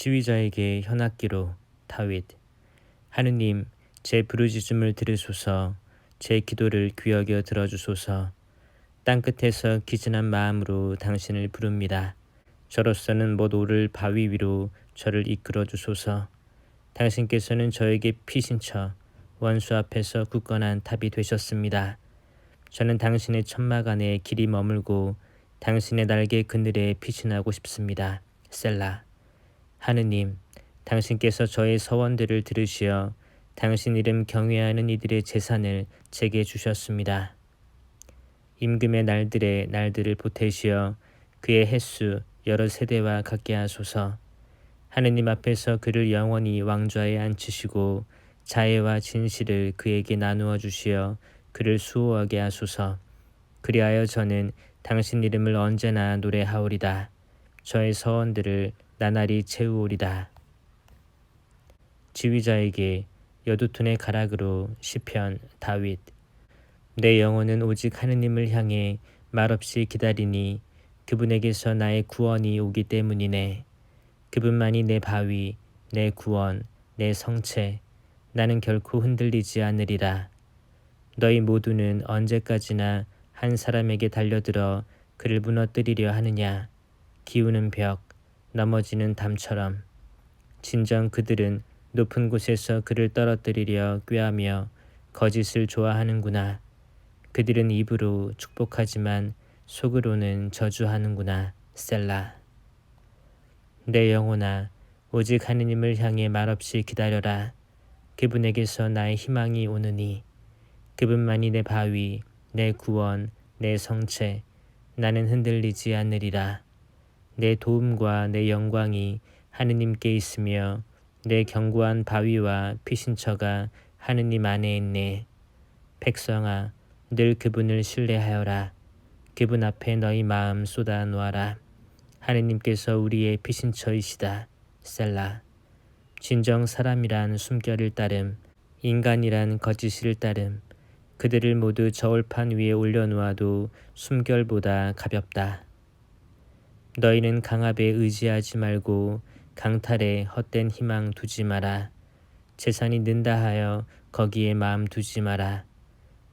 지휘자에게 현악기로 다윗. 하느님, 제 부르짖음을 들으소서. 제 기도를 귀여겨 들어주소서. 땅끝에서 기진한 마음으로 당신을 부릅니다. 저로서는 못 오를 바위 위로 저를 이끌어 주소서. 당신께서는 저에게 피신처 원수 앞에서 굳건한 탑이 되셨습니다. 저는 당신의 천막 안에 길이 머물고 당신의 날개 그늘에 피신하고 싶습니다. 셀라. 하느님, 당신께서 저의 서원들을 들으시어 당신 이름 경외하는 이들의 재산을 제게 주셨습니다. 임금의 날들의 날들을 보태시어 그의 횟수 여러 세대와 같게 하소서. 하느님 앞에서 그를 영원히 왕좌에 앉히시고 자애와 진실을 그에게 나누어 주시어 그를 수호하게 하소서. 그리하여 저는 당신 이름을 언제나 노래하오리다. 저의 서원들을 나날이 채우오리다. 지휘자에게 여두툰의 가락으로 시편 다윗. 내 영혼은 오직 하느님을 향해 말없이 기다리니 그분에게서 나의 구원이 오기 때문이네. 그분만이 내 바위, 내 구원, 내 성체. 나는 결코 흔들리지 않으리라. 너희 모두는 언제까지나 한 사람에게 달려들어 그를 무너뜨리려 하느냐. 기우는 벽, 넘어지는 담처럼. 진정 그들은 높은 곳에서 그를 떨어뜨리려 꾀하며 거짓을 좋아하는구나. 그들은 입으로 축복하지만 속으로는 저주하는구나. 셀라. 내 영혼아, 오직 하느님을 향해 말없이 기다려라. 그분에게서 나의 희망이 오느니 그분만이 내 바위, 내 구원, 내 성체. 나는 흔들리지 않으리라. 내 도움과 내 영광이 하느님께 있으며 내 견고한 바위와 피신처가 하느님 안에 있네. 백성아, 늘 그분을 신뢰하여라. 그분 앞에 너희 마음 쏟아 놓아라. 하느님께서 우리의 피신처이시다. 셀라. 진정 사람이란 숨결을 따름, 인간이란 거짓을 따름. 그들을 모두 저울판 위에 올려놓아도 숨결보다 가볍다. 너희는 강압에 의지하지 말고 강탈에 헛된 희망 두지 마라. 재산이 는다 하여 거기에 마음 두지 마라.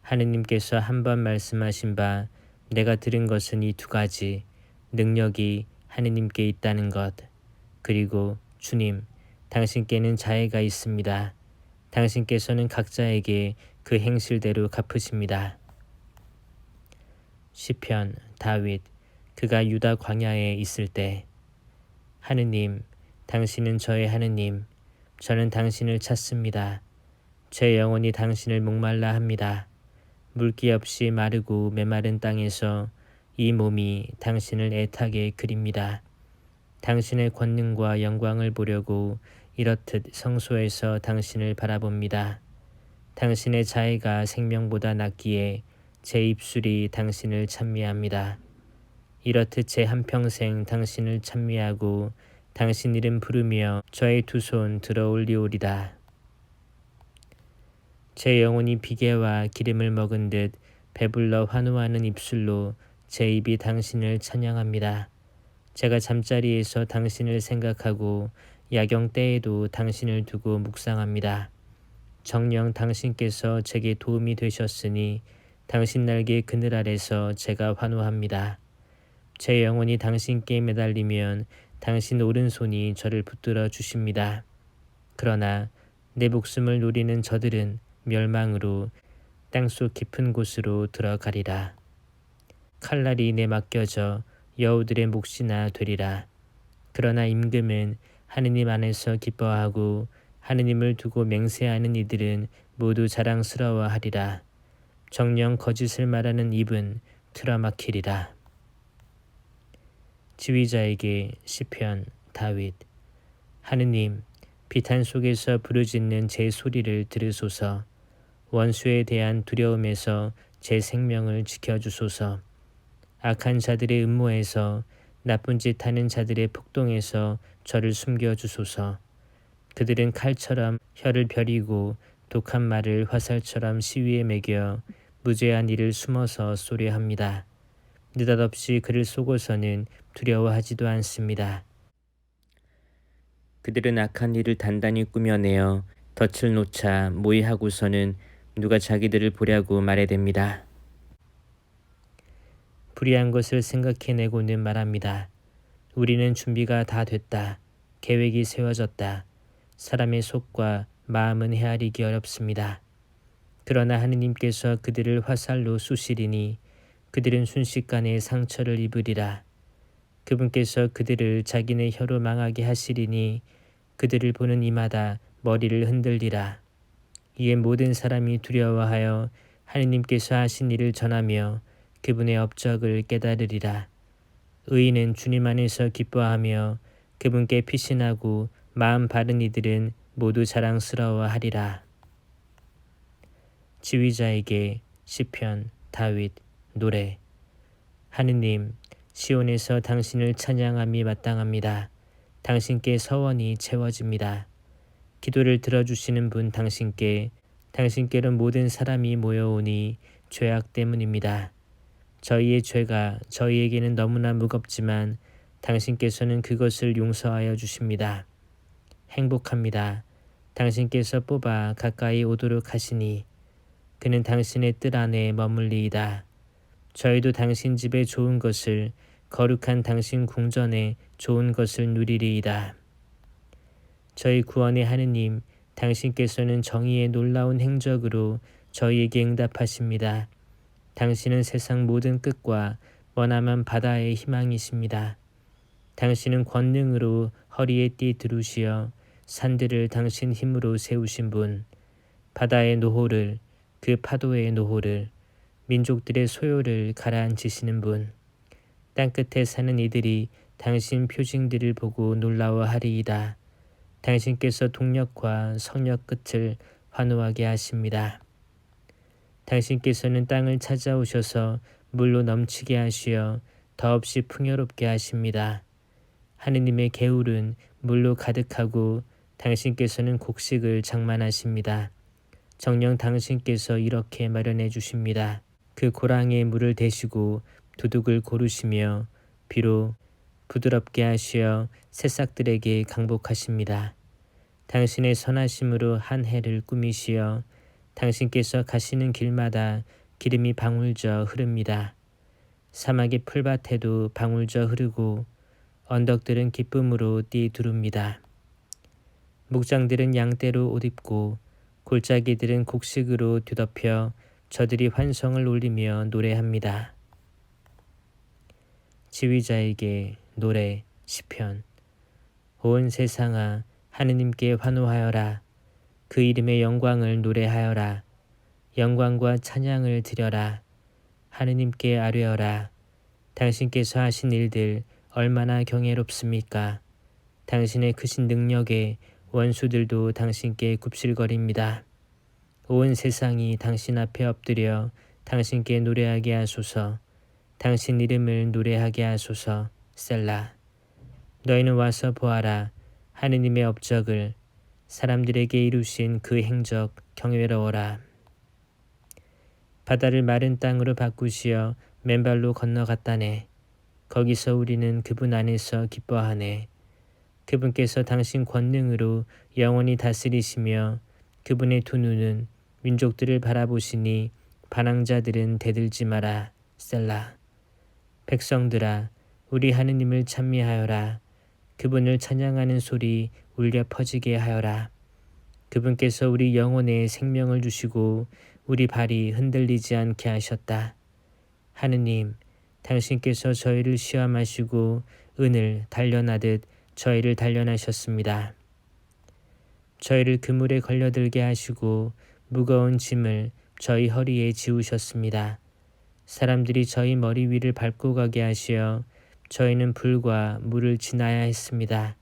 하느님께서 한 번 말씀하신 바 내가 들은 것은 이 두 가지. 능력이 하느님께 있다는 것. 그리고 주님, 당신께는 자애가 있습니다. 당신께서는 각자에게 그 행실대로 갚으십니다. 시편 다윗. 그가 유다 광야에 있을 때. 하느님, 당신은 저의 하느님. 저는 당신을 찾습니다. 제 영혼이 당신을 목말라 합니다. 물기 없이 마르고 메마른 땅에서 이 몸이 당신을 애타게 그립니다. 당신의 권능과 영광을 보려고 이렇듯 성소에서 당신을 바라봅니다. 당신의 자애가 생명보다 낫기에 제 입술이 당신을 찬미합니다. 이렇듯 제 한평생 당신을 찬미하고 당신 이름 부르며 저의 두 손 들어 올리오리다. 제 영혼이 비계와 기름을 먹은 듯 배불러 환호하는 입술로 제 입이 당신을 찬양합니다. 제가 잠자리에서 당신을 생각하고 야경 때에도 당신을 두고 묵상합니다. 정녕 당신께서 제게 도움이 되셨으니 당신 날개 그늘 아래서 제가 환호합니다. 제 영혼이 당신께 매달리면 당신 오른손이 저를 붙들어 주십니다. 그러나 내 목숨을 노리는 저들은 멸망으로 땅속 깊은 곳으로 들어가리라. 칼날이 내 맡겨져 여우들의 몫이나 되리라. 그러나 임금은 하느님 안에서 기뻐하고 하느님을 두고 맹세하는 이들은 모두 자랑스러워하리라. 정녕 거짓을 말하는 입은 틀어막히리라. 지휘자에게 시편 다윗. 하느님, 비탄 속에서 부르짖는 제 소리를 들으소서. 원수에 대한 두려움에서 제 생명을 지켜주소서. 악한 자들의 음모에서 나쁜 짓 하는 자들의 폭동에서 저를 숨겨주소서. 그들은 칼처럼 혀를 벼리고 독한 말을 화살처럼 시위에 매겨 무죄한 일을 숨어서 쏘려합니다. 느닷없이 그를 쏘고서는 두려워하지도 않습니다. 그들은 악한 일을 단단히 꾸며내어 덫을 놓자 모의하고서는 누가 자기들을 보려고 말해댑니다. 불의한 것을 생각해내고는 말합니다. 우리는 준비가 다 됐다. 계획이 세워졌다. 사람의 속과 마음은 헤아리기 어렵습니다. 그러나 하느님께서 그들을 화살로 쏘시리니 그들은 순식간에 상처를 입으리라. 그분께서 그들을 자기네 혀로 망하게 하시리니 그들을 보는 이마다 머리를 흔들리라. 이에 모든 사람이 두려워하여 하느님께서 하신 일을 전하며 그분의 업적을 깨달으리라. 의인은 주님 안에서 기뻐하며 그분께 피신하고 마음 바른 이들은 모두 자랑스러워하리라. 지휘자에게 시편 다윗 노래. 하느님, 시온에서 당신을 찬양함이 마땅합니다. 당신께 서원이 채워집니다. 기도를 들어주시는 분 당신께로 모든 사람이 모여오니 죄악 때문입니다. 저희의 죄가 저희에게는 너무나 무겁지만 당신께서는 그것을 용서하여 주십니다. 행복합니다. 당신께서 뽑아 가까이 오도록 하시니 그는 당신의 뜰 안에 머물리이다. 저희도 당신 집에 좋은 것을 거룩한 당신 궁전에 좋은 것을 누리리이다. 저희 구원의 하느님, 당신께서는 정의의 놀라운 행적으로 저희에게 응답하십니다. 당신은 세상 모든 끝과 머나먼 바다의 희망이십니다. 당신은 권능으로 허리에 띠 두르시어 산들을 당신 힘으로 세우신 분, 바다의 노호를, 그 파도의 노호를, 민족들의 소요를 가라앉히시는 분, 땅끝에 사는 이들이 당신 표징들을 보고 놀라워하리이다. 당신께서 동력과 성역 끝을 환호하게 하십니다. 당신께서는 땅을 찾아오셔서 물로 넘치게 하시어 더없이 풍요롭게 하십니다. 하느님의 개울은 물로 가득하고 당신께서는 곡식을 장만하십니다. 정녕 당신께서 이렇게 마련해 주십니다. 그 고랑에 물을 대시고 두둑을 고르시며 비로 부드럽게 하시어 새싹들에게 강복하십니다. 당신의 선하심으로 한 해를 꾸미시어 당신께서 가시는 길마다 기름이 방울져 흐릅니다. 사막의 풀밭에도 방울져 흐르고 언덕들은 기쁨으로 띠두릅니다. 목장들은 양떼로 옷 입고 골짜기들은 곡식으로 뒤덮여 저들이 환성을 올리며 노래합니다. 지휘자에게 노래 시편. 온 세상아 하느님께 환호하여라. 그 이름의 영광을 노래하여라. 영광과 찬양을 드려라. 하느님께 아뢰어라. 당신께서 하신 일들 얼마나 경이롭습니까? 당신의 크신 능력에 원수들도 당신께 굽실거립니다. 온 세상이 당신 앞에 엎드려 당신께 노래하게 하소서. 당신 이름을 노래하게 하소서. 셀라. 너희는 와서 보아라. 하느님의 업적을 사람들에게 이루신 그 행적 경외로워라. 바다를 마른 땅으로 바꾸시어 맨발로 건너갔다네. 거기서 우리는 그분 안에서 기뻐하네. 그분께서 당신 권능으로 영원히 다스리시며 그분의 두 눈은 민족들을 바라보시니 반항자들은 대들지 마라. 셀라. 백성들아 우리 하느님을 찬미하여라. 그분을 찬양하는 소리 울려 퍼지게 하여라. 그분께서 우리 영혼에 생명을 주시고 우리 발이 흔들리지 않게 하셨다. 하느님, 당신께서 저희를 시험하시고 은을 단련하듯 저희를 단련하셨습니다. 저희를 그물에 걸려들게 하시고 무거운 짐을 저희 허리에 지우셨습니다. 사람들이 저희 머리 위를 밟고 가게 하시어 저희는 불과 물을 지나야 했습니다.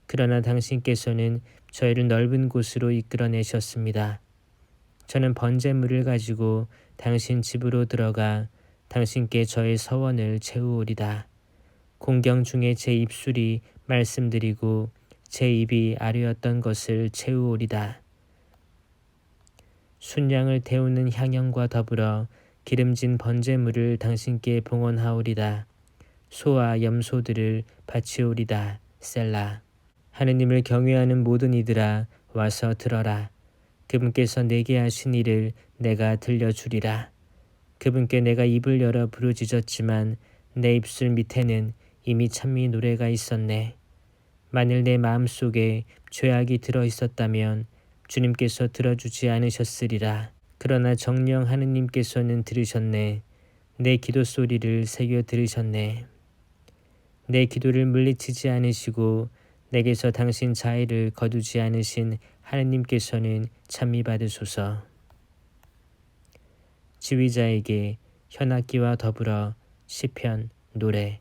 그러나 당신께서는 저희를 넓은 곳으로 이끌어내셨습니다. 저는 번제물을 가지고 당신 집으로 들어가 당신께 저의 서원을 채우오리다. 공경 중에 제 입술이 말씀드리고 제 입이 아뢰었던 것을 채우오리다. 순양을 태우는 향연과 더불어 기름진 번제물을 당신께 봉헌하오리다. 소와 염소들을 바치오리다. 셀라. 하느님을 경외하는 모든 이들아 와서 들어라. 그분께서 내게 하신 일을 내가 들려주리라. 그분께 내가 입을 열어 부르짖었지만 내 입술 밑에는 이미 찬미 노래가 있었네. 만일 내 마음속에 죄악이 들어있었다면 주님께서 들어주지 않으셨으리라. 그러나 정령 하느님께서는 들으셨네. 내 기도 소리를 새겨 들으셨네. 내 기도를 물리치지 않으시고 내게서 당신 자애를 거두지 않으신 하느님께서는 찬미 받으소서. 지휘자에게 현악기와 더불어 시편 노래.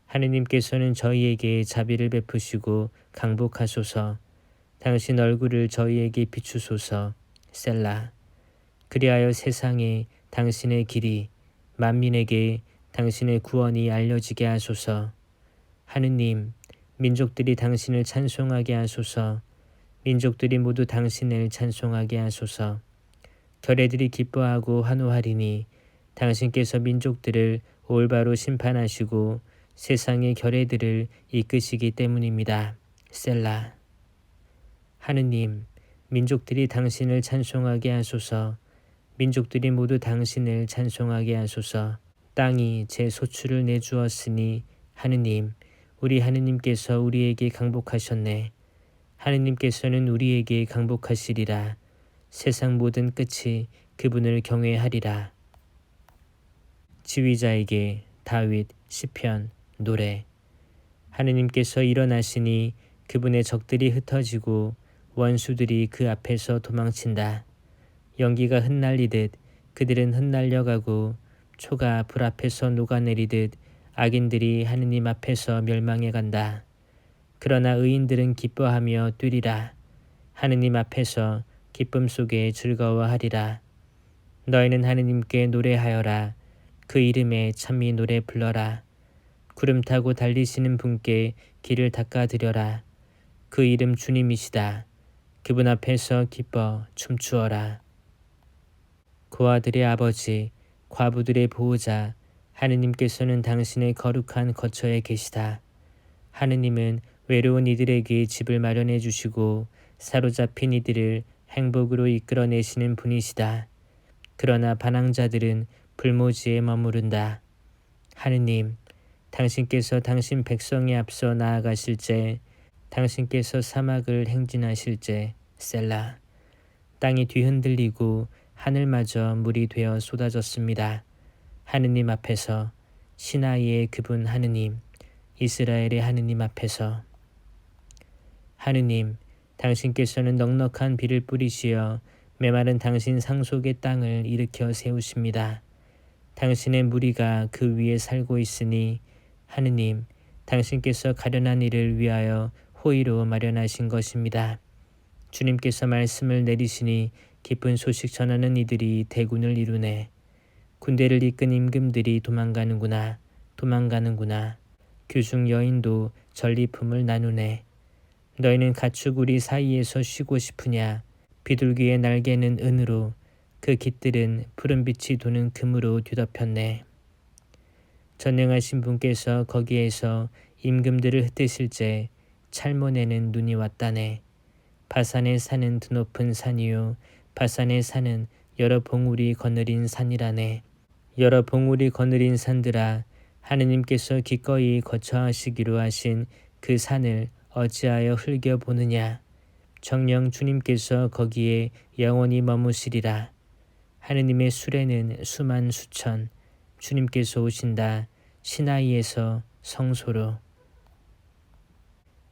하느님께서는 저희에게 자비를 베푸시고 강복하소서. 당신 얼굴을 저희에게 비추소서. 셀라. 그리하여 세상에 당신의 길이, 만민에게 당신의 구원이 알려지게 하소서. 하느님, 민족들이 당신을 찬송하게 하소서. 민족들이 모두 당신을 찬송하게 하소서. 결례들이 기뻐하고 환호하리니 당신께서 민족들을 올바로 심판하시고 세상의 결례들을 이끄시기 때문입니다. 셀라. 하느님, 민족들이 당신을 찬송하게 하소서. 민족들이 모두 당신을 찬송하게 하소서. 땅이 제 소출을 내주었으니 하느님, 우리 하느님께서 우리에게 강복하셨네. 하느님께서는 우리에게 강복하시리라. 세상 모든 끝이 그분을 경외하리라. 지휘자에게 다윗 시편 노래. 하느님께서 일어나시니 그분의 적들이 흩어지고 원수들이 그 앞에서 도망친다. 연기가 흩날리듯 그들은 흩날려가고 초가 불 앞에서 녹아내리듯 악인들이 하느님 앞에서 멸망해 간다. 그러나 의인들은 기뻐하며 뛰리라. 하느님 앞에서 기쁨 속에 즐거워하리라. 너희는 하느님께 노래하여라. 그 이름에 찬미 노래 불러라. 구름 타고 달리시는 분께 길을 닦아드려라. 그 이름 주님이시다. 그분 앞에서 기뻐 춤추어라. 고아들의 아버지, 과부들의 보호자, 하느님께서는 당신의 거룩한 거처에 계시다. 하느님은 외로운 이들에게 집을 마련해 주시고 사로잡힌 이들을 행복으로 이끌어내시는 분이시다. 그러나 반항자들은 불모지에 머무른다. 하느님, 당신께서 당신 백성에 앞서 나아가실 때, 당신께서 사막을 행진하실 때, 셀라. 땅이 뒤흔들리고 하늘마저 물이 되어 쏟아졌습니다. 하느님 앞에서, 시나이의 그분 하느님, 이스라엘의 하느님 앞에서. 하느님, 당신께서는 넉넉한 비를 뿌리시어 메마른 당신 상속의 땅을 일으켜 세우십니다. 당신의 무리가 그 위에 살고 있으니 하느님, 당신께서 가련한 이를 위하여 호의로 마련하신 것입니다. 주님께서 말씀을 내리시니 기쁜 소식 전하는 이들이 대군을 이루네. 군대를 이끈 임금들이 도망가는구나. 도망가는구나. 귀중 여인도 전리품을 나누네. 너희는 가축 우리 사이에서 쉬고 싶으냐. 비둘기의 날개는 은으로 그 깃들은 푸른빛이 도는 금으로 뒤덮였네. 전능하신 분께서 거기에서 임금들을 흩으실 때 찰몬에는 눈이 왔다네. 바산의 산은 드높은 산이요 바산의 산은 여러 봉우리 거느린 산이라네. 여러 봉우리 거느린 산들아, 하느님께서 기꺼이 거처하시기로 하신 그 산을 어찌하여 흘겨보느냐. 정녕 주님께서 거기에 영원히 머무시리라. 하느님의 수레는 수만 수천, 주님께서 오신다. 시나이에서 성소로.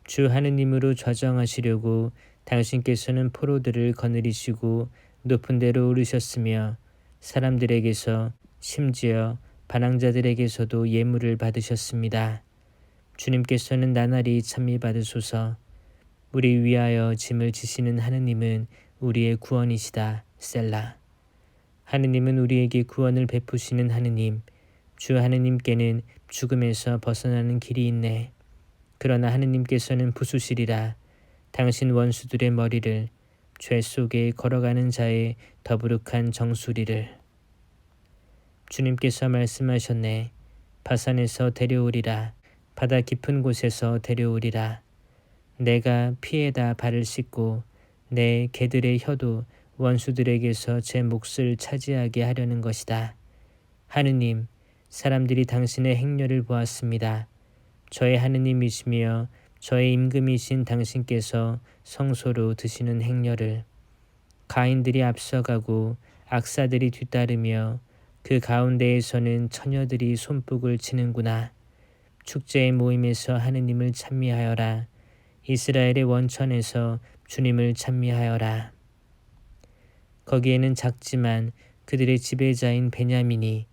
주 하느님으로 좌정하시려고 당신께서는 포로들을 거느리시고 높은 데로 오르셨으며 사람들에게서 심지어 반항자들에게서도 예물을 받으셨습니다. 주님께서는 나날이 찬미 받으소서. 우리 위하여 짐을 지시는 하느님은 우리의 구원이시다. 셀라. 하느님은 우리에게 구원을 베푸시는 하느님, 주 하느님께는 죽음에서 벗어나는 길이 있네. 그러나 하느님께서는 부수시리라. 당신 원수들의 머리를, 죄 속에 걸어가는 자의 더부룩한 정수리를. 주님께서 말씀하셨네. 바산에서 데려오리라. 바다 깊은 곳에서 데려오리라. 내가 피에다 발을 씻고 내 개들의 혀도 원수들에게서 제 몫을 차지하게 하려는 것이다. 하느님, 사람들이 당신의 행렬을 보았습니다. 저의 하느님이시며 저의 임금이신 당신께서 성소로 드시는 행렬을 가인들이 앞서가고 악사들이 뒤따르며 그 가운데에서는 처녀들이 손뼉을 치는구나. 축제의 모임에서 하느님을 찬미하여라. 이스라엘의 원천에서 주님을 찬미하여라. 거기에는 작지만 그들의 지배자인 베냐민이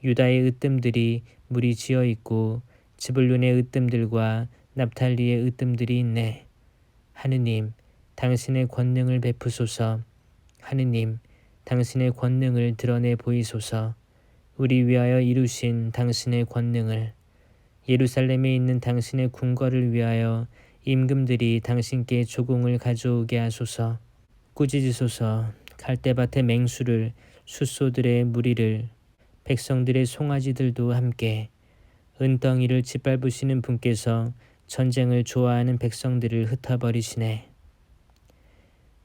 유다의 으뜸들이 무리 지어 있고 스불론의 으뜸들과 납탈리의 으뜸들이 있네. 하느님, 당신의 권능을 베푸소서. 하느님, 당신의 권능을 드러내 보이소서. 우리 위하여 이루신 당신의 권능을 예루살렘에 있는 당신의 궁궐을 위하여 임금들이 당신께 조공을 가져오게 하소서. 꾸짖으소서. 갈대밭의 맹수를 숫소들의 무리를 백성들의 송아지들도 함께 은덩이를 짓밟으시는 분께서 전쟁을 좋아하는 백성들을 흩어버리시네.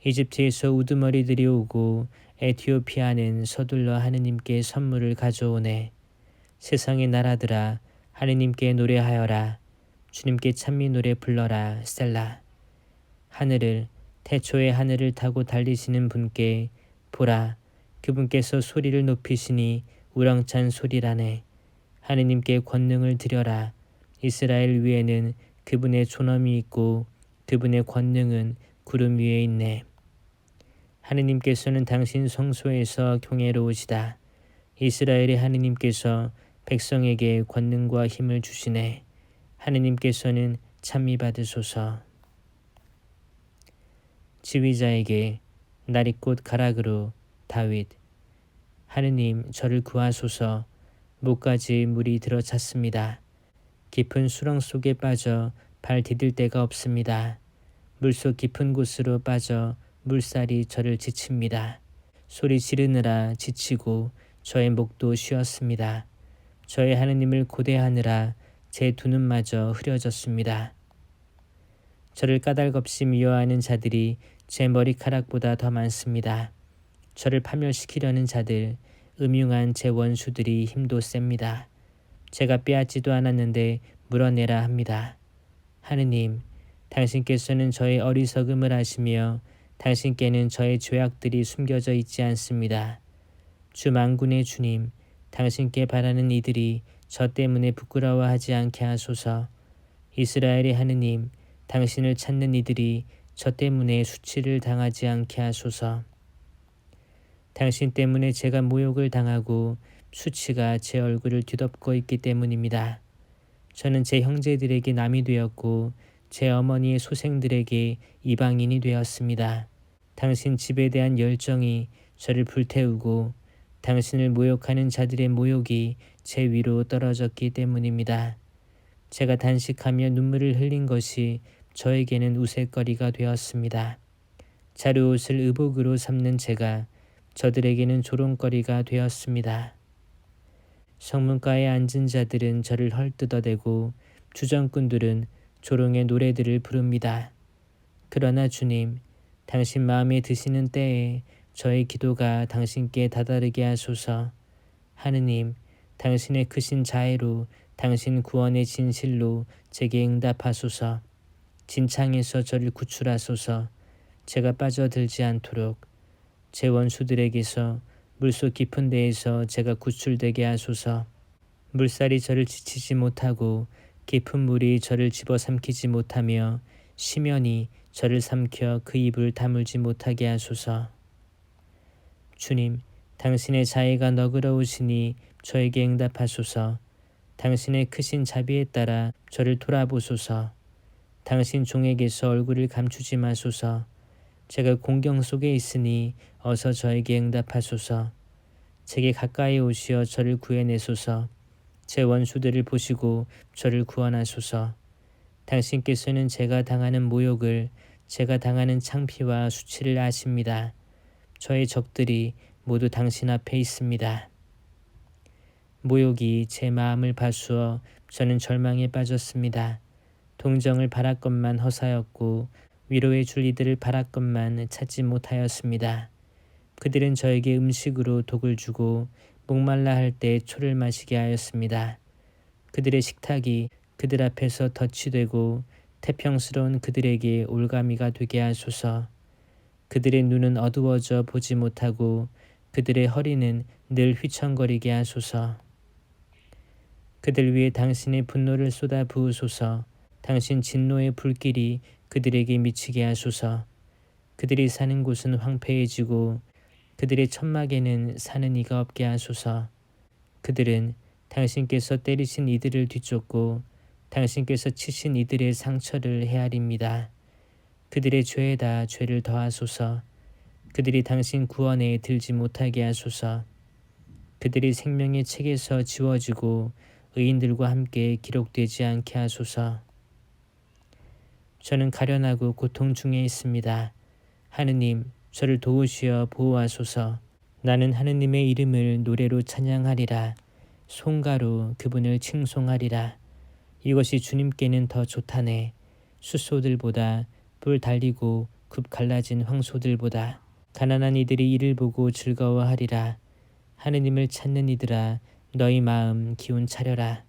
이집트에서 우두머리들이 오고 에티오피아는 서둘러 하느님께 선물을 가져오네. 세상의 나라들아, 하느님께 노래하여라. 주님께 찬미 노래 불러라. 셀라. 하늘을 태초의 하늘을 타고 달리시는 분께 보라. 그분께서 소리를 높이시니 우렁찬 소리라네. 하느님께 권능을 드려라. 이스라엘 위에는 그분의 존엄이 있고 그분의 권능은 구름 위에 있네. 하느님께서는 당신 성소에서 경외로우시다. 이스라엘의 하느님께서 백성에게 권능과 힘을 주시네. 하느님께서는 찬미 받으소서. 지휘자에게 나리꽃 가락으로 다윗. 하느님, 저를 구하소서. 목까지 물이 들어찼습니다. 깊은 수렁 속에 빠져 발 디딜 데가 없습니다. 물속 깊은 곳으로 빠져 물살이 저를 지칩니다. 소리 지르느라 지치고 저의 목도 쉬었습니다. 저의 하느님을 고대하느라 제 두 눈마저 흐려졌습니다. 저를 까닭없이 미워하는 자들이 제 머리카락보다 더 많습니다. 저를 파멸시키려는 자들, 음흉한 제 원수들이 힘도 셉니다. 제가 빼앗지도 않았는데 물어내라 합니다. 하느님, 당신께서는 저의 어리석음을 아시며 당신께는 저의 죄악들이 숨겨져 있지 않습니다. 주 만군의 주님, 당신께 바라는 이들이 저 때문에 부끄러워하지 않게 하소서. 이스라엘의 하느님, 당신을 찾는 이들이 저 때문에 수치를 당하지 않게 하소서. 당신 때문에 제가 모욕을 당하고 수치가 제 얼굴을 뒤덮고 있기 때문입니다. 저는 제 형제들에게 남이 되었고 제 어머니의 소생들에게 이방인이 되었습니다. 당신 집에 대한 열정이 저를 불태우고 당신을 모욕하는 자들의 모욕이 제 위로 떨어졌기 때문입니다. 제가 단식하며 눈물을 흘린 것이 저에게는 우윳거리가 되었습니다. 자루옷을 의복으로 삼는 제가 저들에게는 조롱거리가 되었습니다. 성문가에 앉은 자들은 저를 헐뜯어대고 주정꾼들은 조롱의 노래들을 부릅니다. 그러나 주님, 당신 마음에 드시는 때에 저의 기도가 당신께 다다르게 하소서. 하느님, 당신의 크신 자애로 당신 구원의 진실로 제게 응답하소서. 진창에서 저를 구출하소서. 제가 빠져들지 않도록 제 원수들에게서 물속 깊은 데에서 제가 구출되게 하소서. 물살이 저를 지치지 못하고 깊은 물이 저를 집어삼키지 못하며 심연이 저를 삼켜 그 입을 다물지 못하게 하소서. 주님, 당신의 자애가 너그러우시니 저에게 응답하소서. 당신의 크신 자비에 따라 저를 돌아보소서. 당신 종에게서 얼굴을 감추지 마소서. 제가 공경 속에 있으니 어서 저에게 응답하소서. 제게 가까이 오시어 저를 구해내소서. 제 원수들을 보시고 저를 구원하소서. 당신께서는 제가 당하는 모욕을, 제가 당하는 창피와 수치를 아십니다. 저의 적들이 모두 당신 앞에 있습니다. 모욕이 제 마음을 파수어 저는 절망에 빠졌습니다. 동정을 바랐건만 허사였고 위로해 줄 이들을 바랐건만 찾지 못하였습니다. 그들은 저에게 음식으로 독을 주고 목말라 할 때 초를 마시게 하였습니다. 그들의 식탁이 그들 앞에서 덫이 되고 태평스러운 그들에게 올가미가 되게 하소서. 그들의 눈은 어두워져 보지 못하고 그들의 허리는 늘 휘청거리게 하소서. 그들 위에 당신의 분노를 쏟아 부으소서. 당신 진노의 불길이 그들에게 미치게 하소서. 그들이 사는 곳은 황폐해지고 그들의 천막에는 사는 이가 없게 하소서. 그들은 당신께서 때리신 이들을 뒤쫓고 당신께서 치신 이들의 상처를 헤아립니다. 그들의 죄에다 죄를 더하소서. 그들이 당신 구원에 들지 못하게 하소서. 그들이 생명의 책에서 지워지고 의인들과 함께 기록되지 않게 하소서. 저는 가련하고 고통 중에 있습니다. 하느님, 저를 도우시어 보호하소서. 나는 하느님의 이름을 노래로 찬양하리라. 송가로 그분을 칭송하리라. 이것이 주님께는 더 좋다네. 숫소들보다 뿔 달리고 굽 갈라진 황소들보다. 가난한 이들이 이를 보고 즐거워하리라. 하느님을 찾는 이들아, 너희 마음 기운 차려라.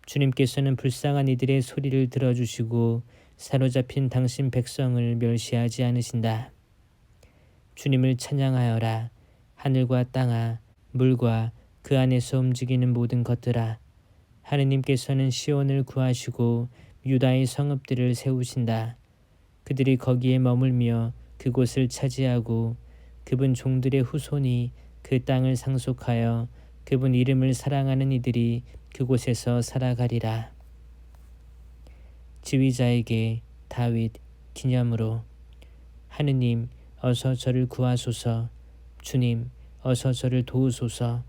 주님께서는 불쌍한 이들의 소리를 들어주시고 사로잡힌 당신 백성을 멸시하지 않으신다. 주님을 찬양하여라. 하늘과 땅아, 물과 그 안에서 움직이는 모든 것들아. 하느님께서는 시온을 구하시고 유다의 성읍들을 세우신다. 그들이 거기에 머물며 그곳을 차지하고 그분 종들의 후손이 그 땅을 상속하여 그분 이름을 사랑하는 이들이 그곳에서 살아가리라. 지휘자에게 다윗 기념으로. 하느님, 어서 저를 구하소서. 주님, 어서 저를 도우소서.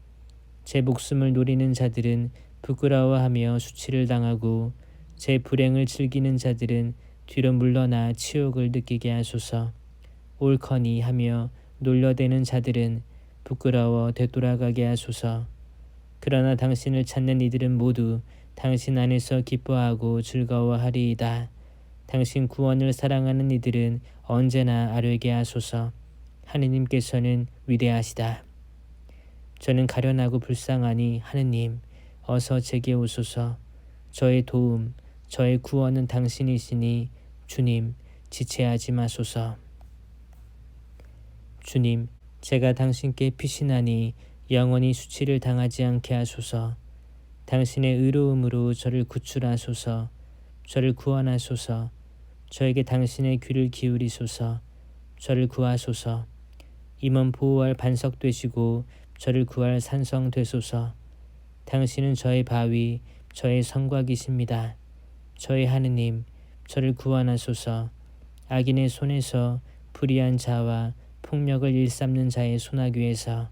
제 목숨을 노리는 자들은 부끄러워하며 수치를 당하고 제 불행을 즐기는 자들은 뒤로 물러나 치욕을 느끼게 하소서. 옳거니 하며 놀려대는 자들은 부끄러워 되돌아가게 하소서. 그러나 당신을 찾는 이들은 모두 당신 안에서 기뻐하고 즐거워하리이다. 당신 구원을 사랑하는 이들은 언제나 아뢰게 하소서. 하느님께서는 위대하시다. 저는 가련하고 불쌍하니 하느님, 어서 제게 오소서. 저의 도움, 저의 구원은 당신이시니 주님, 지체하지 마소서. 주님, 제가 당신께 피신하니 영원히 수치를 당하지 않게 하소서. 당신의 의로움으로 저를 구출하소서. 저를 구원하소서. 저에게 당신의 귀를 기울이소서. 저를 구하소서. 임원 보호할 반석 되시고 저를 구할 산성 되소서. 당신은 저의 바위, 저의 성곽이십니다. 저의 하느님, 저를 구원하소서. 악인의 손에서 불의한 자와 폭력을 일삼는 자의 소나귀에서.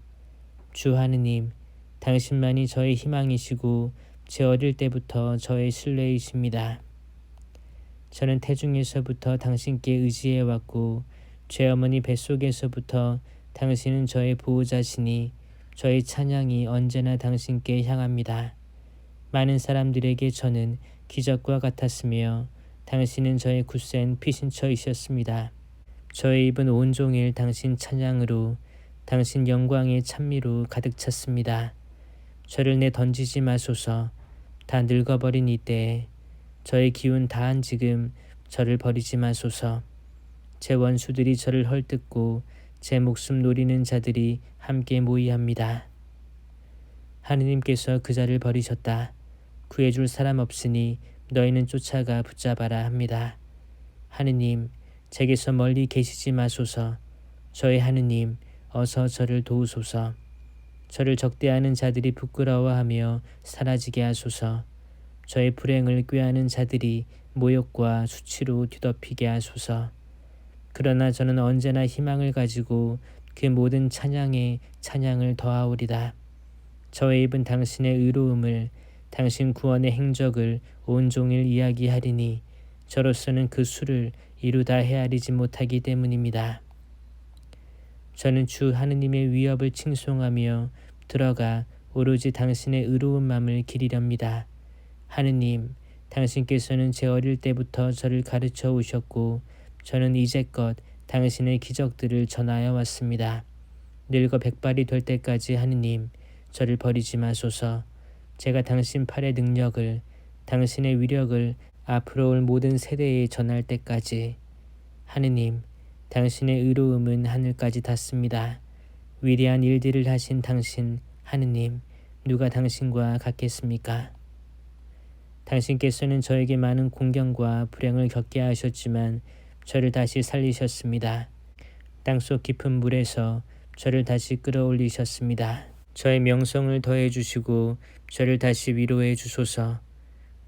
주 하느님, 당신만이 저의 희망이시고 제 어릴 때부터 저의 신뢰이십니다. 저는 태중에서부터 당신께 의지해왔고 제 어머니 뱃속에서부터 당신은 저의 보호자시니 저의 찬양이 언제나 당신께 향합니다. 많은 사람들에게 저는 기적과 같았으며 당신은 저의 굳센 피신처이셨습니다. 저의 입은 온종일 당신 찬양으로 당신 영광의 찬미로 가득 찼습니다. 저를 내던지지 마소서. 다 늙어버린 이때에 저의 기운 다한 지금 저를 버리지 마소서. 제 원수들이 저를 헐뜯고 제 목숨 노리는 자들이 함께 모이합니다. 하느님께서 그 자를 버리셨다. 구해줄 사람 없으니 너희는 쫓아가 붙잡아라 합니다. 하느님, 제게서 멀리 계시지 마소서. 저의 하느님, 어서 저를 도우소서. 저를 적대하는 자들이 부끄러워하며 사라지게 하소서. 저의 불행을 꾀하는 자들이 모욕과 수치로 뒤덮이게 하소서. 그러나 저는 언제나 희망을 가지고 그 모든 찬양에 찬양을 더하오리다. 저의 입은 당신의 의로움을, 당신 구원의 행적을 온종일 이야기하리니 저로서는 그 수를 이루다 헤아리지 못하기 때문입니다. 저는 주 하느님의 위협을 칭송하며 들어가 오로지 당신의 의로운 마음을 기리렵니다. 하느님, 당신께서는 제 어릴 때부터 저를 가르쳐 오셨고 저는 이제껏 당신의 기적들을 전하여 왔습니다. 늙어 백발이 될 때까지 하느님, 저를 버리지 마소서. 제가 당신 팔의 능력을, 당신의 위력을 앞으로 올 모든 세대에 전할 때까지. 하느님, 당신의 의로움은 하늘까지 닿습니다. 위대한 일들을 하신 당신, 하느님, 누가 당신과 같겠습니까? 당신께서는 저에게 많은 공경과 불행을 겪게 하셨지만 저를 다시 살리셨습니다. 땅속 깊은 물에서 저를 다시 끌어올리셨습니다. 저의 명성을 더해 주시고 저를 다시 위로해 주소서.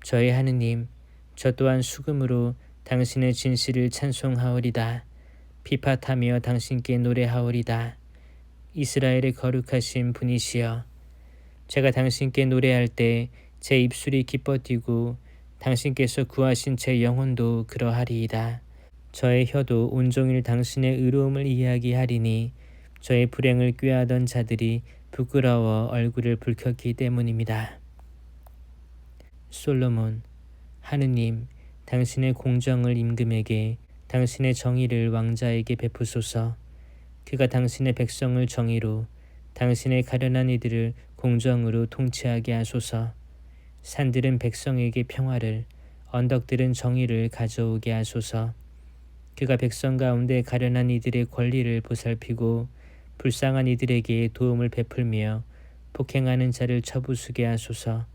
저의 하느님, 저 또한 수금으로 당신의 진실을 찬송하오리다. 피파타며 당신께 노래하오리다. 이스라엘의 거룩하신 분이시여, 제가 당신께 노래할 때 제 입술이 기뻐 뛰고 당신께서 구하신 제 영혼도 그러하리이다. 저의 혀도 온종일 당신의 의로움을 이야기하리니 저의 불행을 꾀하던 자들이 부끄러워 얼굴을 붉혔기 때문입니다. 솔로몬, 하느님, 당신의 공정을 임금에게, 당신의 정의를 왕자에게 베푸소서. 그가 당신의 백성을 정의로, 당신의 가련한 이들을 공정으로 통치하게 하소서. 산들은 백성에게 평화를, 언덕들은 정의를 가져오게 하소서. 그가 백성 가운데 가련한 이들의 권리를 보살피고 불쌍한 이들에게 도움을 베풀며 폭행하는 자를 쳐부수게 하소서.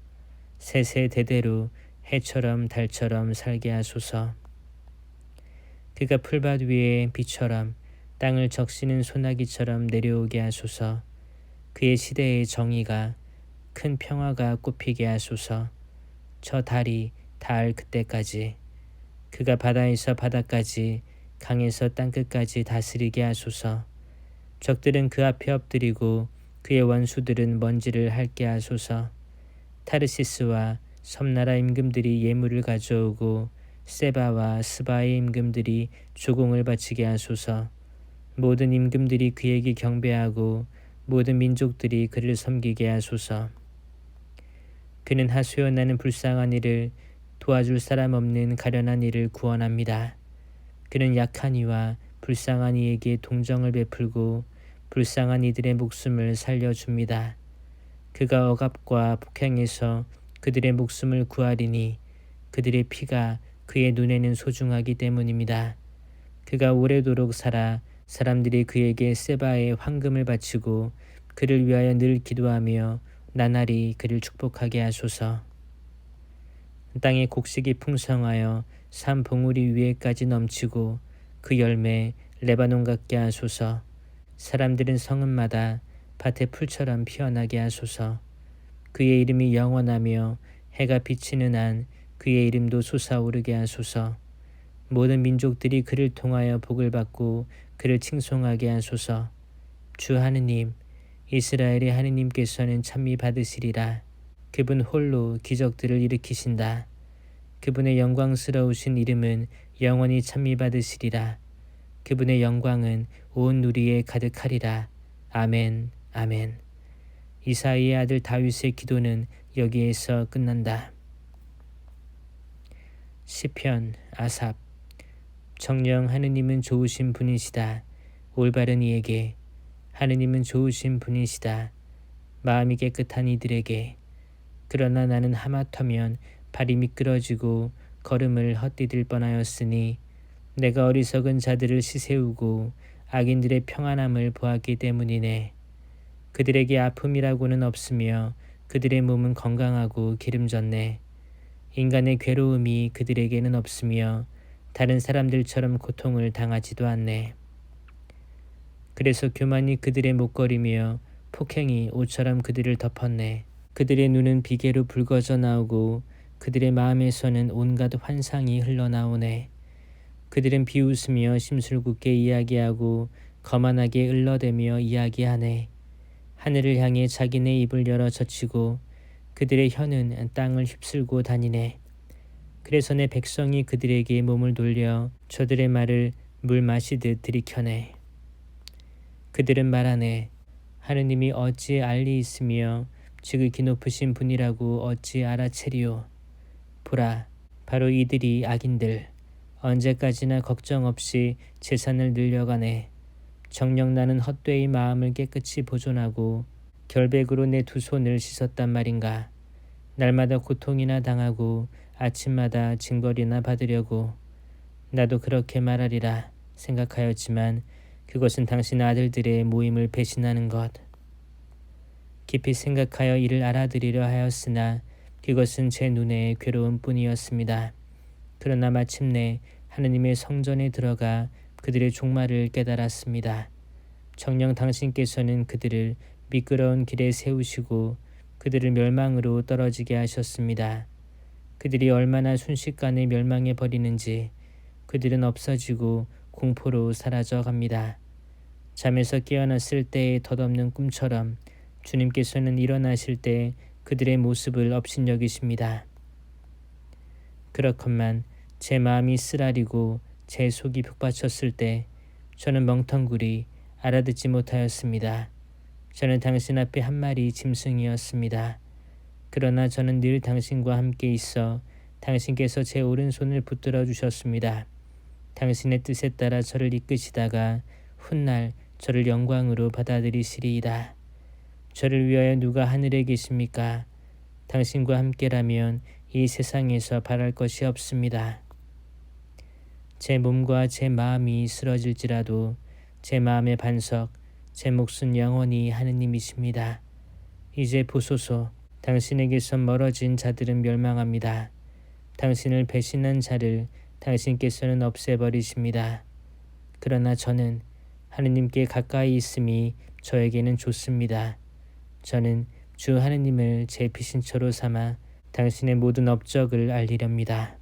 세세대대로 해처럼 달처럼 살게 하소서. 그가 풀밭 위에 비처럼 땅을 적시는 소나기처럼 내려오게 하소서. 그의 시대의 정의가, 큰 평화가 꽃피게 하소서. 저 달이 닿을 그때까지, 그가 바다에서 바다까지, 강에서 땅끝까지 다스리게 하소서. 적들은 그 앞에 엎드리고 그의 원수들은 먼지를 핥게 하소서. 타르시스와 섬나라 임금들이 예물을 가져오고 세바와 스바의 임금들이 조공을 바치게 하소서. 모든 임금들이 그에게 경배하고 모든 민족들이 그를 섬기게 하소서. 그는 하소연하는 불쌍한 이를, 도와줄 사람 없는 가련한 이를 구원합니다. 그는 약한 이와 불쌍한 이에게 동정을 베풀고 불쌍한 이들의 목숨을 살려줍니다. 그가 억압과 폭행에서 그들의 목숨을 구하리니 그들의 피가 그의 눈에는 소중하기 때문입니다. 그가 오래도록 살아 사람들이 그에게 세바에 황금을 바치고 그를 위하여 늘 기도하며 나날이 그를 축복하게 하소서. 땅의 곡식이 풍성하여 산 봉우리 위에까지 넘치고 그 열매 레바논 같게 하소서. 사람들은 성읍마다 밭의 풀처럼 피어나게 하소서. 그의 이름이 영원하며 해가 비치는 한 그의 이름도 솟아오르게 하소서. 모든 민족들이 그를 통하여 복을 받고 그를 칭송하게 하소서. 주 하느님, 이스라엘의 하느님께서는 찬미 받으시리라. 그분 홀로 기적들을 일으키신다. 그분의 영광스러우신 이름은 영원히 찬미 받으시리라. 그분의 영광은 온 누리에 가득하리라. 아멘, 아멘. 이사이의 아들 다윗의 기도는 여기에서 끝난다. 시편 아삽. 정녕 하느님은 좋으신 분이시다. 올바른 이에게. 하느님은 좋으신 분이시다. 마음이 깨끗한 이들에게. 그러나 나는 하마터면 발이 미끄러지고 걸음을 헛디딜 뻔하였으니 내가 어리석은 자들을 시세우고 악인들의 평안함을 보았기 때문이네. 그들에게 아픔이라고는 없으며 그들의 몸은 건강하고 기름졌네. 인간의 괴로움이 그들에게는 없으며 다른 사람들처럼 고통을 당하지도 않네. 그래서 교만이 그들의 목걸이며 폭행이 옷처럼 그들을 덮었네. 그들의 눈은 비계로 붉어져 나오고 그들의 마음에서는 온갖 환상이 흘러나오네. 그들은 비웃으며 심술궂게 이야기하고 거만하게 을러대며 이야기하네. 하늘을 향해 자기네 입을 열어 젖히고 그들의 혀는 땅을 휩쓸고 다니네. 그래서 내 백성이 그들에게 몸을 돌려 저들의 말을 물 마시듯 들이켜네. 그들은 말하네. 하느님이 어찌 알리 있으며 지극히 높으신 분이라고 어찌 알아채리오. 보라, 바로 이들이 악인들. 언제까지나 걱정 없이 재산을 늘려가네. 정녕 나는 헛되이 마음을 깨끗이 보존하고 결백으로 내 두 손을 씻었단 말인가. 날마다 고통이나 당하고 아침마다 징벌이나 받으려고. 나도 그렇게 말하리라 생각하였지만 그것은 당신 아들들의 모임을 배신하는 것. 깊이 생각하여 이를 알아들이려 하였으나 그것은 제 눈에 괴로움 뿐이었습니다. 그러나 마침내 하느님의 성전에 들어가 그들의 종말을 깨달았습니다. 정녕 당신께서는 그들을 미끄러운 길에 세우시고 그들을 멸망으로 떨어지게 하셨습니다. 그들이 얼마나 순식간에 멸망해 버리는지 그들은 없어지고 공포로 사라져 갑니다. 잠에서 깨어났을 때의 덧없는 꿈처럼 주님께서는 일어나실 때 그들의 모습을 업신여기십니다. 그렇건만 제 마음이 쓰라리고 제 속이 북받쳤을 때 저는 멍텅구리 알아듣지 못하였습니다. 저는 당신 앞에 한 마리 짐승이었습니다. 그러나 저는 늘 당신과 함께 있어 당신께서 제 오른손을 붙들어 주셨습니다. 당신의 뜻에 따라 저를 이끄시다가 훗날 저를 영광으로 받아들이시리이다. 저를 위하여 누가 하늘에 계십니까? 당신과 함께라면 이 세상에서 바랄 것이 없습니다. 제 몸과 제 마음이 쓰러질지라도 제 마음의 반석, 제 몫은 영원히 하느님이십니다. 이제 보소서, 당신에게서 멀어진 자들은 멸망합니다. 당신을 배신한 자를 당신께서는 없애버리십니다. 그러나 저는 하느님께 가까이 있음이 저에게는 좋습니다. 저는 주 하느님을 제 피신처로 삼아 당신의 모든 업적을 알리렵니다.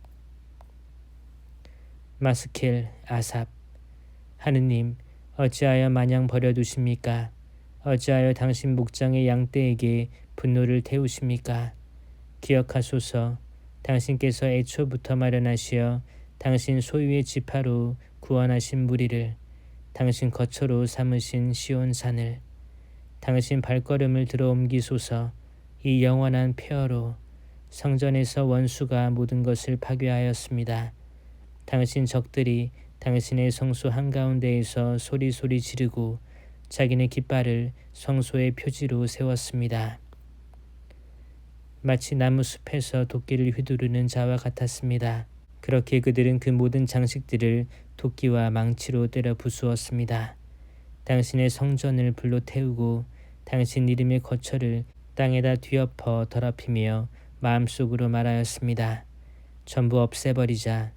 마스킬 아삽. 하느님, 어찌하여 마냥 버려두십니까? 어찌하여 당신 목장의 양떼에게 분노를 태우십니까? 기억하소서. 당신께서 애초부터 마련하시어 당신 소유의 지파로 구원하신 무리를, 당신 거처로 삼으신 시온산을, 당신 발걸음을 들어 옮기소서. 이 영원한 폐허로 성전에서 원수가 모든 것을 파괴하였습니다. 당신 적들이 당신의 성소 한가운데에서 소리소리 지르고 자기네 깃발을 성소의 표지로 세웠습니다. 마치 나무숲에서 도끼를 휘두르는 자와 같았습니다. 그렇게 그들은 그 모든 장식들을 도끼와 망치로 때려 부수었습니다. 당신의 성전을 불로 태우고 당신 이름의 거처를 땅에다 뒤엎어 더럽히며 마음속으로 말하였습니다. 전부 없애버리자.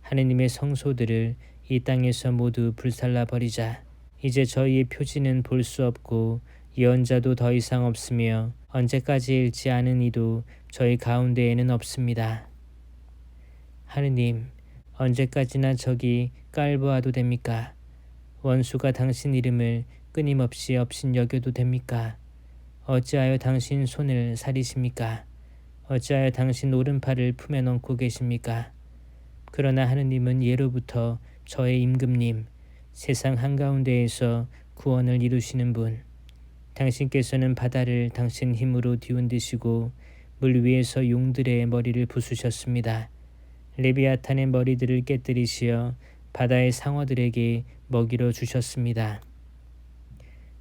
하느님의 성소들을 이 땅에서 모두 불살라버리자. 이제 저희의 표지는 볼 수 없고 예언자도 더 이상 없으며 언제까지일지 아는 이도 저희 가운데에는 없습니다. 하느님, 언제까지나 저기 깔보아도 됩니까? 원수가 당신 이름을 끊임없이 업신여겨도 됩니까? 어찌하여 당신 손을 사리십니까? 어찌하여 당신 오른팔을 품에 넣고 계십니까? 그러나 하느님은 예로부터 저의 임금님, 세상 한가운데에서 구원을 이루시는 분, 당신께서는 바다를 당신 힘으로 뒤흔드시고 물 위에서 용들의 머리를 부수셨습니다. 레비아탄의 머리들을 깨뜨리시어 바다의 상어들에게 먹이로 주셨습니다.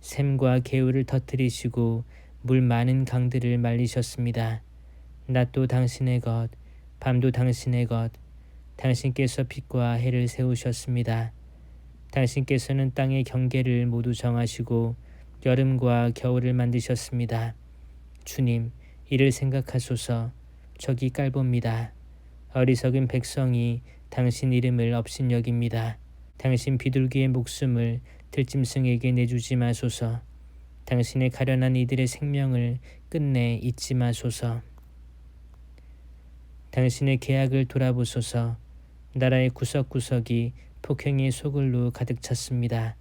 샘과 개울을 터뜨리시고 물 많은 강들을 말리셨습니다. 낮도 당신의 것, 밤도 당신의 것, 당신께서 빛과 해를 세우셨습니다. 당신께서는 땅의 경계를 모두 정하시고 여름과 겨울을 만드셨습니다. 주님, 이를 생각하소서. 저기 깔봅니다. 어리석은 백성이 당신 이름을 업신여깁니다. 당신 비둘기의 목숨을 들짐승에게 내주지 마소서. 당신의 가련한 이들의 생명을 끝내 잊지 마소서. 당신의 계약을 돌아보소서. 나라의 구석구석이 폭행의 소굴로 가득 찼습니다.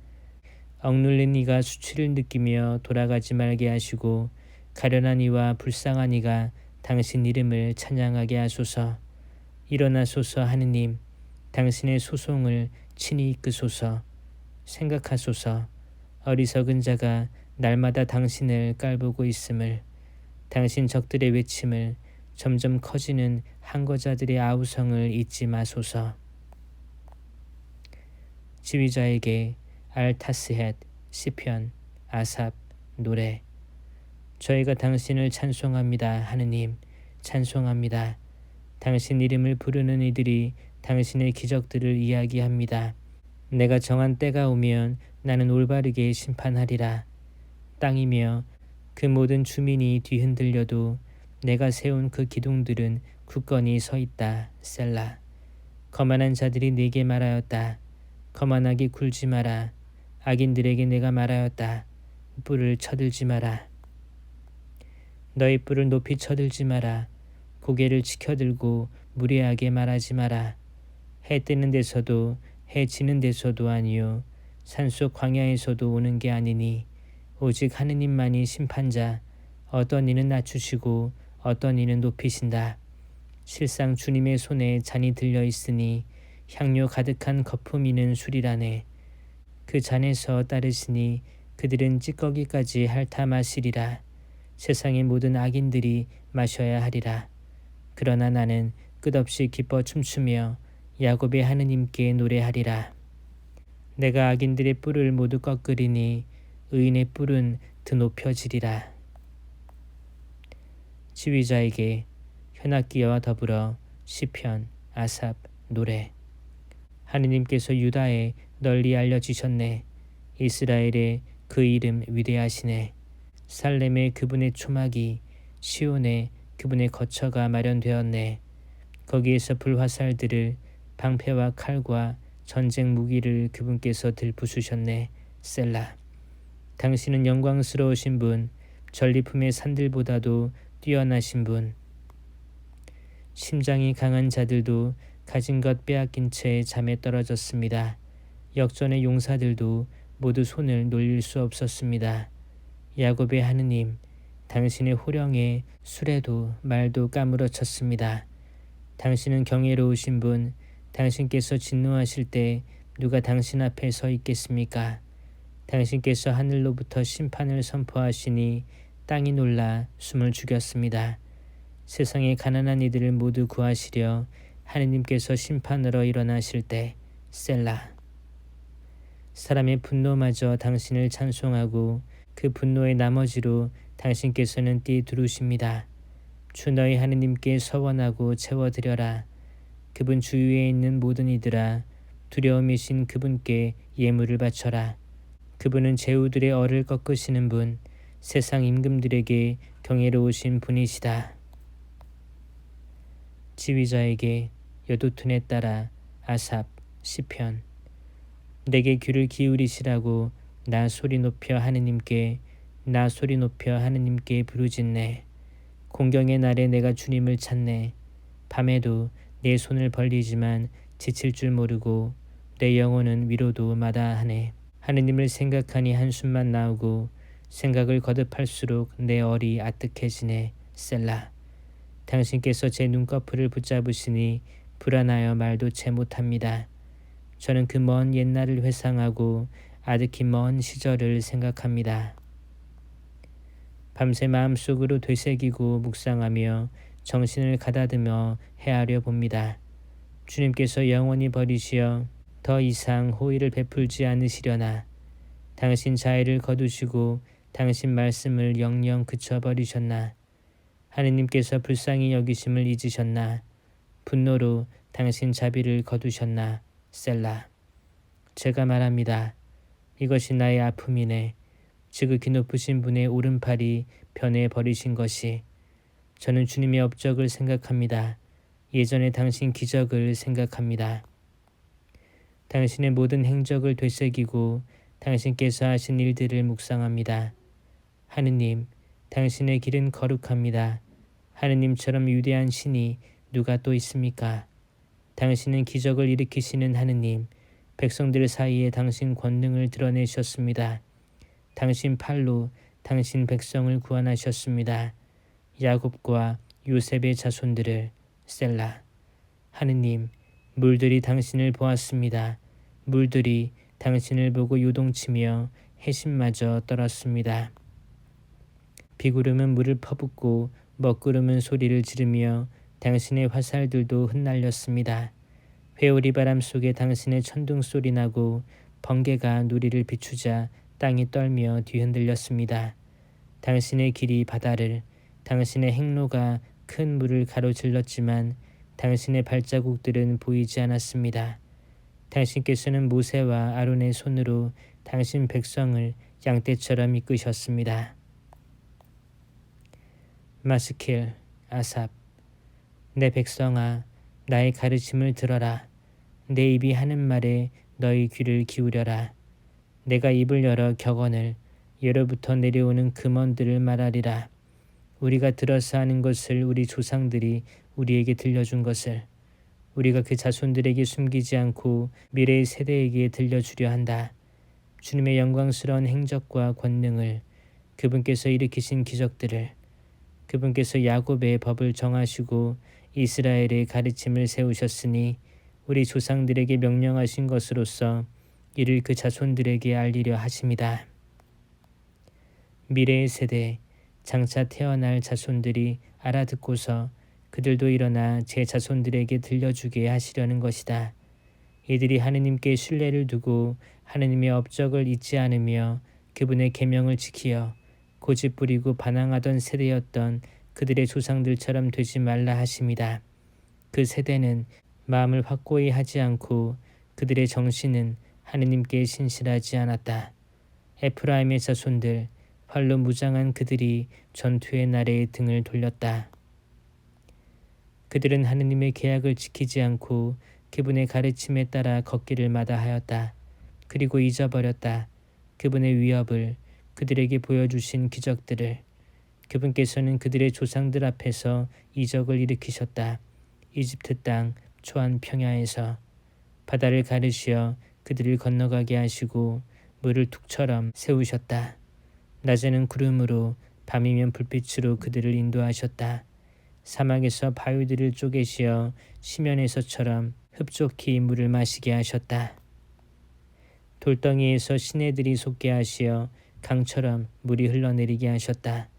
억눌린 이가 수치를 느끼며 돌아가지 말게 하시고 가련한 이와 불쌍한 이가 당신 이름을 찬양하게 하소서. 일어나소서 하느님, 당신의 소송을 친히 이끄소서. 생각하소서. 어리석은 자가 날마다 당신을 깔보고 있음을, 당신 적들의 외침을 점점 커지는 항거자들의 아우성을 잊지 마소서. 지휘자에게 알타스헷, 시편, 아삽, 노래. 저희가 당신을 찬송합니다. 하느님, 찬송합니다. 당신 이름을 부르는 이들이 당신의 기적들을 이야기합니다. 내가 정한 때가 오면 나는 올바르게 심판하리라. 땅이며 그 모든 주민이 뒤흔들려도 내가 세운 그 기둥들은 굳건히 서 있다. 셀라. 거만한 자들이 내게 말하였다. 거만하게 굴지 마라. 악인들에게 내가 말하였다. 뿔을 쳐들지 마라. 너희 뿔을 높이 쳐들지 마라. 고개를 치켜들고 무례하게 말하지 마라. 해 뜨는 데서도 해 지는 데서도 아니요 산속 광야에서도 오는 게 아니니 오직 하느님만이 심판자. 어떤 이는 낮추시고 어떤 이는 높이신다. 실상 주님의 손에 잔이 들려 있으니 향료 가득한 거품이는 술이라네. 그 잔에서 따르시니 그들은 찌꺼기까지 핥아 마시리라. 세상의 모든 악인들이 마셔야 하리라. 그러나 나는 끝없이 기뻐 춤추며 야곱의 하느님께 노래하리라. 내가 악인들의 뿔을 모두 꺾으리니 의인의 뿔은 드높여지리라. 지휘자에게 현악기와 더불어 시편, 아삽, 노래. 하느님께서 유다에 널리 알려지셨네. 이스라엘의 그 이름 위대하시네. 살렘에 그분의 초막이, 시온에 그분의 거처가 마련되었네. 거기에서 불화살들을, 방패와 칼과 전쟁 무기를 그분께서 들부수셨네. 셀라. 당신은 영광스러우신 분, 전리품의 산들보다도 뛰어나신 분. 심장이 강한 자들도 가진 것 빼앗긴 채 잠에 떨어졌습니다. 역전의 용사들도 모두 손을 놀릴 수 없었습니다. 야곱의 하느님, 당신의 호령에 수레도 말도 까무러쳤습니다. 당신은 경외로우신 분, 당신께서 진노하실 때 누가 당신 앞에 서 있겠습니까? 당신께서 하늘로부터 심판을 선포하시니 땅이 놀라 숨을 죽였습니다. 세상의 가난한 이들을 모두 구하시려 하느님께서 심판으로 일어나실 때 셀라. 사람의 분노마저 당신을 찬송하고 그 분노의 나머지로 당신께서는 띠두르십니다. 주 너희 하느님께 서원하고 채워드려라. 그분 주위에 있는 모든 이들아, 두려움이신 그분께 예물을 바쳐라. 그분은 제후들의 얼을 꺾으시는 분, 세상 임금들에게 경외로우신 분이시다. 지휘자에게 여두툰에 따라 아삽, 시편. 내게 귀를 기울이시라고 나 소리 높여 하느님께 부르짖네. 공경의 날에 내가 주님을 찾네. 밤에도 내 손을 벌리지만 지칠 줄 모르고 내 영혼은 위로도 마다하네. 하느님을 생각하니 한숨만 나오고 생각을 거듭할수록 내 얼이 아뜩해지네. 셀라. 당신께서 제 눈꺼풀을 붙잡으시니 불안하여 말도 채 못합니다. 저는 그 먼 옛날을 회상하고 아득히 먼 시절을 생각합니다. 밤새 마음속으로 되새기고 묵상하며 정신을 가다듬어 헤아려 봅니다. 주님께서 영원히 버리시어 더 이상 호의를 베풀지 않으시려나. 당신 자애를 거두시고 당신 말씀을 영영 그쳐버리셨나. 하느님께서 불쌍히 여기심을 잊으셨나. 분노로 당신 자비를 거두셨나. 셀라. 제가 말합니다. 이것이 나의 아픔이네. 지극히 높으신 분의 오른팔이 변해버리신 것이. 저는 주님의 업적을 생각합니다. 예전에 당신 기적을 생각합니다. 당신의 모든 행적을 되새기고 당신께서 하신 일들을 묵상합니다. 하느님, 당신의 길은 거룩합니다. 하느님처럼 위대한 신이 누가 또 있습니까? 당신은 기적을 일으키시는 하느님, 백성들 사이에 당신 권능을 드러내셨습니다. 당신 팔로 당신 백성을 구원하셨습니다. 야곱과 요셉의 자손들을. 셀라. 하느님, 물들이 당신을 보았습니다. 물들이 당신을 보고 요동치며 해심마저 떨었습니다. 비구름은 물을 퍼붓고 먹구름은 소리를 지르며 당신의 화살들도 흩날렸습니다. 회오리 바람 속에 당신의 천둥 소리 나고 번개가 누리를 비추자 땅이 떨며 뒤흔들렸습니다. 당신의 길이 바다를, 당신의 행로가 큰 물을 가로질렀지만 당신의 발자국들은 보이지 않았습니다. 당신께서는 모세와 아론의 손으로 당신 백성을 양떼처럼 이끄셨습니다. 마스킬, 아삽. 내 백성아, 나의 가르침을 들어라. 내 입이 하는 말에 너희 귀를 기울여라. 내가 입을 열어 격언을, 예로부터 내려오는 금언들을 말하리라. 우리가 들어서 하는 것을 우리 조상들이 우리에게 들려준 것을 우리가 그 자손들에게 숨기지 않고 미래의 세대에게 들려주려 한다. 주님의 영광스러운 행적과 권능을, 그분께서 일으키신 기적들을, 그분께서 야곱의 법을 정하시고 이스라엘의 가르침을 세우셨으니 우리 조상들에게 명령하신 것으로서 이를 그 자손들에게 알리려 하심이다. 미래의 세대, 장차 태어날 자손들이 알아듣고서 그들도 일어나 제 자손들에게 들려주게 하시려는 것이다. 이들이 하느님께 신뢰를 두고 하느님의 업적을 잊지 않으며 그분의 계명을 지키어 고집부리고 반항하던 세대였던 그들의 조상들처럼 되지 말라 하심이다. 그 세대는 마음을 확고히 하지 않고 그들의 정신은 하느님께 신실하지 않았다. 에프라임의 자손들, 활로 무장한 그들이 전투의 날에 등을 돌렸다. 그들은 하느님의 계약을 지키지 않고 그분의 가르침에 따라 걷기를 마다하였다. 그리고 잊어버렸다. 그분의 위협을, 그들에게 보여주신 기적들을. 그분께서는 그들의 조상들 앞에서 이적을 일으키셨다. 이집트 땅 초안 평야에서 바다를 가르시어 그들을 건너가게 하시고 물을 툭처럼 세우셨다. 낮에는 구름으로 밤이면 불빛으로 그들을 인도하셨다. 사막에서 바위들을 쪼개시어 시면에서처럼 흡족히 물을 마시게 하셨다. 돌덩이에서 시내들이 솟게 하시어 강처럼 물이 흘러내리게 하셨다.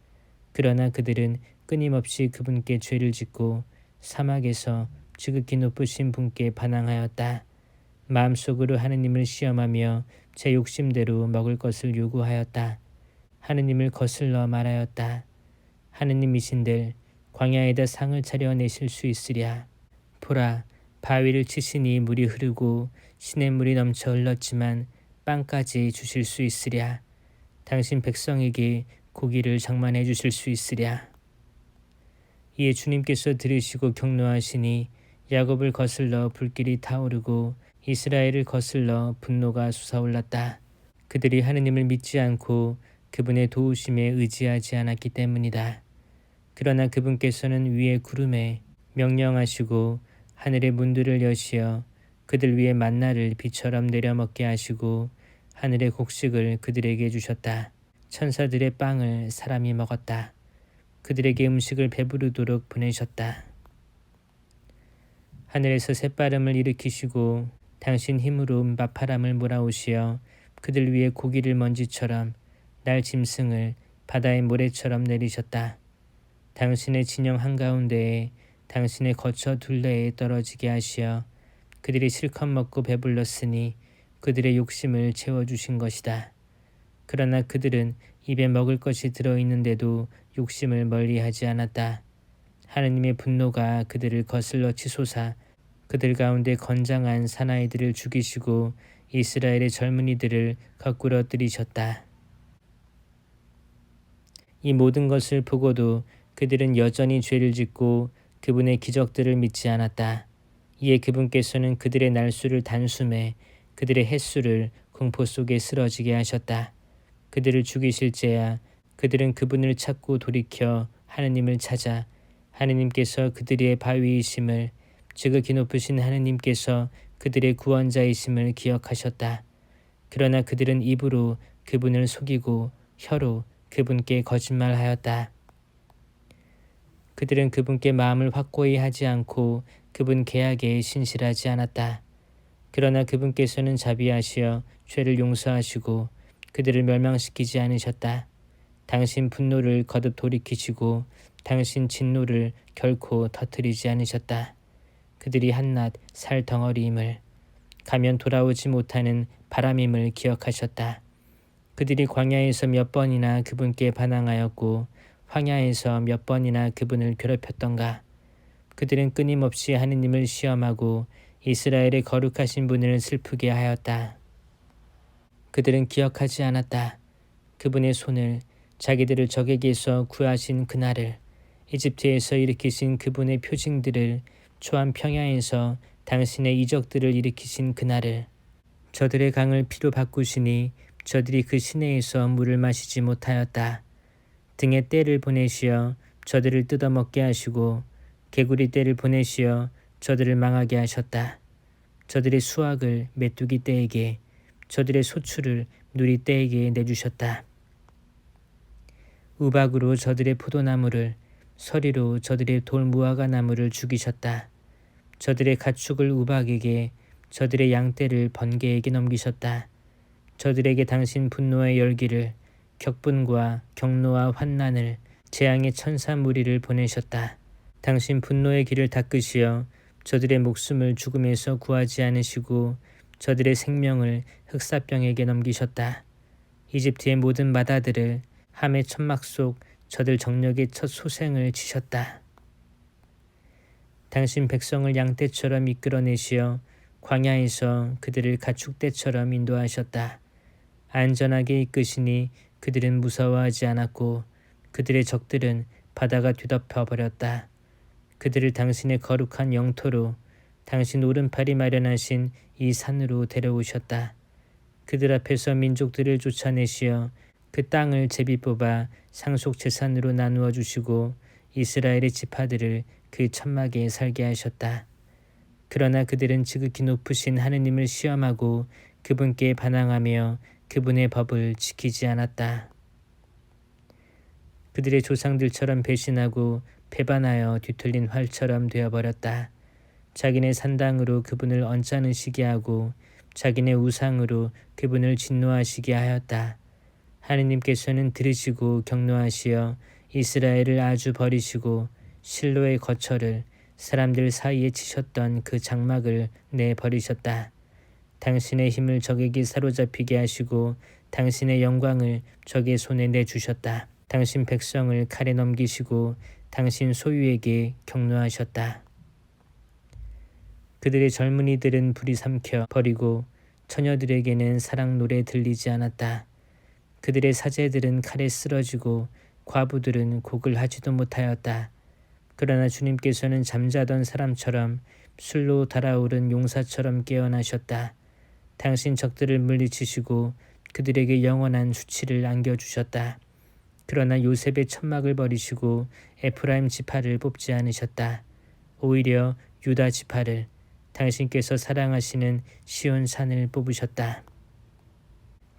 그러나 그들은 끊임없이 그분께 죄를 짓고 사막에서 지극히 높으신 분께 반항하였다. 마음속으로 하느님을 시험하며 제 욕심대로 먹을 것을 요구하였다. 하느님을 거슬러 말하였다. 하느님이신들 광야에다 상을 차려내실 수 있으랴. 보라, 바위를 치시니 물이 흐르고 시냇물이 넘쳐 흘렀지만 빵까지 주실 수 있으랴. 당신 백성에게 고기를 장만해 주실 수 있으랴. 이에 주님께서 들으시고 격노하시니 야곱을 거슬러 불길이 타오르고 이스라엘을 거슬러 분노가 솟아올랐다. 그들이 하느님을 믿지 않고 그분의 도우심에 의지하지 않았기 때문이다. 그러나 그분께서는 위의 구름에 명령하시고 하늘의 문들을 여시어 그들 위에 만나를 비처럼 내려먹게 하시고 하늘의 곡식을 그들에게 주셨다. 천사들의 빵을 사람이 먹었다. 그들에게 음식을 배부르도록 보내셨다. 하늘에서 새바람을 일으키시고 당신 힘으로 맞바람을 몰아오시어 그들 위에 고기를 먼지처럼 날 짐승을 바다의 모래처럼 내리셨다. 당신의 진영 한가운데에 당신의 거처 둘레에 떨어지게 하시어 그들이 실컷 먹고 배불렀으니 그들의 욕심을 채워주신 것이다. 그러나 그들은 입에 먹을 것이 들어있는데도 욕심을 멀리하지 않았다. 하느님의 분노가 그들을 거슬러 치솟아 그들 가운데 건장한 사나이들을 죽이시고 이스라엘의 젊은이들을 거꾸로 들이셨다. 이 모든 것을 보고도 그들은 여전히 죄를 짓고 그분의 기적들을 믿지 않았다. 이에 그분께서는 그들의 날수를 단숨에 그들의 횟수를 공포 속에 쓰러지게 하셨다. 그들을 죽이실제야 그들은 그분을 찾고 돌이켜 하느님을 찾아 하느님께서 그들의 바위이심을 지극히 높으신 하느님께서 그들의 구원자이심을 기억하셨다. 그러나 그들은 입으로 그분을 속이고 혀로 그분께 거짓말하였다. 그들은 그분께 마음을 확고히 하지 않고 그분 계약에 신실하지 않았다. 그러나 그분께서는 자비하시어 죄를 용서하시고 그들을 멸망시키지 않으셨다. 당신 분노를 거듭 돌이키시고 당신 진노를 결코 터뜨리지 않으셨다. 그들이 한낱 살 덩어리임을, 가면 돌아오지 못하는 바람임을 기억하셨다. 그들이 광야에서 몇 번이나 그분께 반항하였고 황야에서 몇 번이나 그분을 괴롭혔던가. 그들은 끊임없이 하느님을 시험하고 이스라엘의 거룩하신 분을 슬프게 하였다. 그들은 기억하지 않았다. 그분의 손을, 자기들을 적에게서 구하신 그날을, 이집트에서 일으키신 그분의 표징들을, 초한 평야에서 당신의 이적들을 일으키신 그날을. 저들의 강을 피로 바꾸시니 저들이 그 시내에서 물을 마시지 못하였다. 등에 떼를 보내시어 저들을 뜯어먹게 하시고 개구리 떼를 보내시어 저들을 망하게 하셨다. 저들의 수확을 메뚜기 떼에게, 저들의 소출을 누리 떼에게 내주셨다. 우박으로 저들의 포도나무를, 서리로 저들의 돌무화과 나무를 죽이셨다. 저들의 가축을 우박에게, 저들의 양떼를 번개에게 넘기셨다. 저들에게 당신 분노의 열기를, 격분과 경노와 환난을, 재앙의 천사 무리를 보내셨다. 당신 분노의 길을 닦으시어 저들의 목숨을 죽음에서 구하지 않으시고 저들의 생명을 흑사병에게 넘기셨다. 이집트의 모든 마다들을, 함의 천막 속 저들 정력의 첫 소생을 치셨다. 당신 백성을 양떼처럼 이끌어내시어 광야에서 그들을 가축떼처럼 인도하셨다. 안전하게 이끄시니 그들은 무서워하지 않았고 그들의 적들은 바다가 뒤덮여 버렸다. 그들을 당신의 거룩한 영토로, 당신 오른팔이 마련하신 이 산으로 데려오셨다. 그들 앞에서 민족들을 쫓아내시어 그 땅을 제비 뽑아 상속 재산으로 나누어 주시고 이스라엘의 지파들을 그 천막에 살게 하셨다. 그러나 그들은 지극히 높으신 하느님을 시험하고 그분께 반항하며 그분의 법을 지키지 않았다. 그들의 조상들처럼 배신하고 배반하여 뒤틀린 활처럼 되어버렸다. 자기네 산당으로 그분을 언짢으시게 하고 자기네 우상으로 그분을 진노하시게 하였다. 하느님께서는 들으시고 경노하시어 이스라엘을 아주 버리시고 실로의 거처를, 사람들 사이에 치셨던 그 장막을 내버리셨다. 당신의 힘을 적에게 사로잡히게 하시고 당신의 영광을 적의 손에 내주셨다. 당신 백성을 칼에 넘기시고 당신 소유에게 경노하셨다. 그들의 젊은이들은 불이 삼켜 버리고 처녀들에게는 사랑 노래 들리지 않았다. 그들의 사제들은 칼에 쓰러지고 과부들은 곡을 하지도 못하였다. 그러나 주님께서는 잠자던 사람처럼 술로 달아오른 용사처럼 깨어나셨다. 당신 적들을 물리치시고 그들에게 영원한 수치를 안겨주셨다. 그러나 요셉의 천막을 버리시고 에프라임 지파를 뽑지 않으셨다. 오히려 유다 지파를, 당신께서 사랑하시는 시온 산을 뽑으셨다.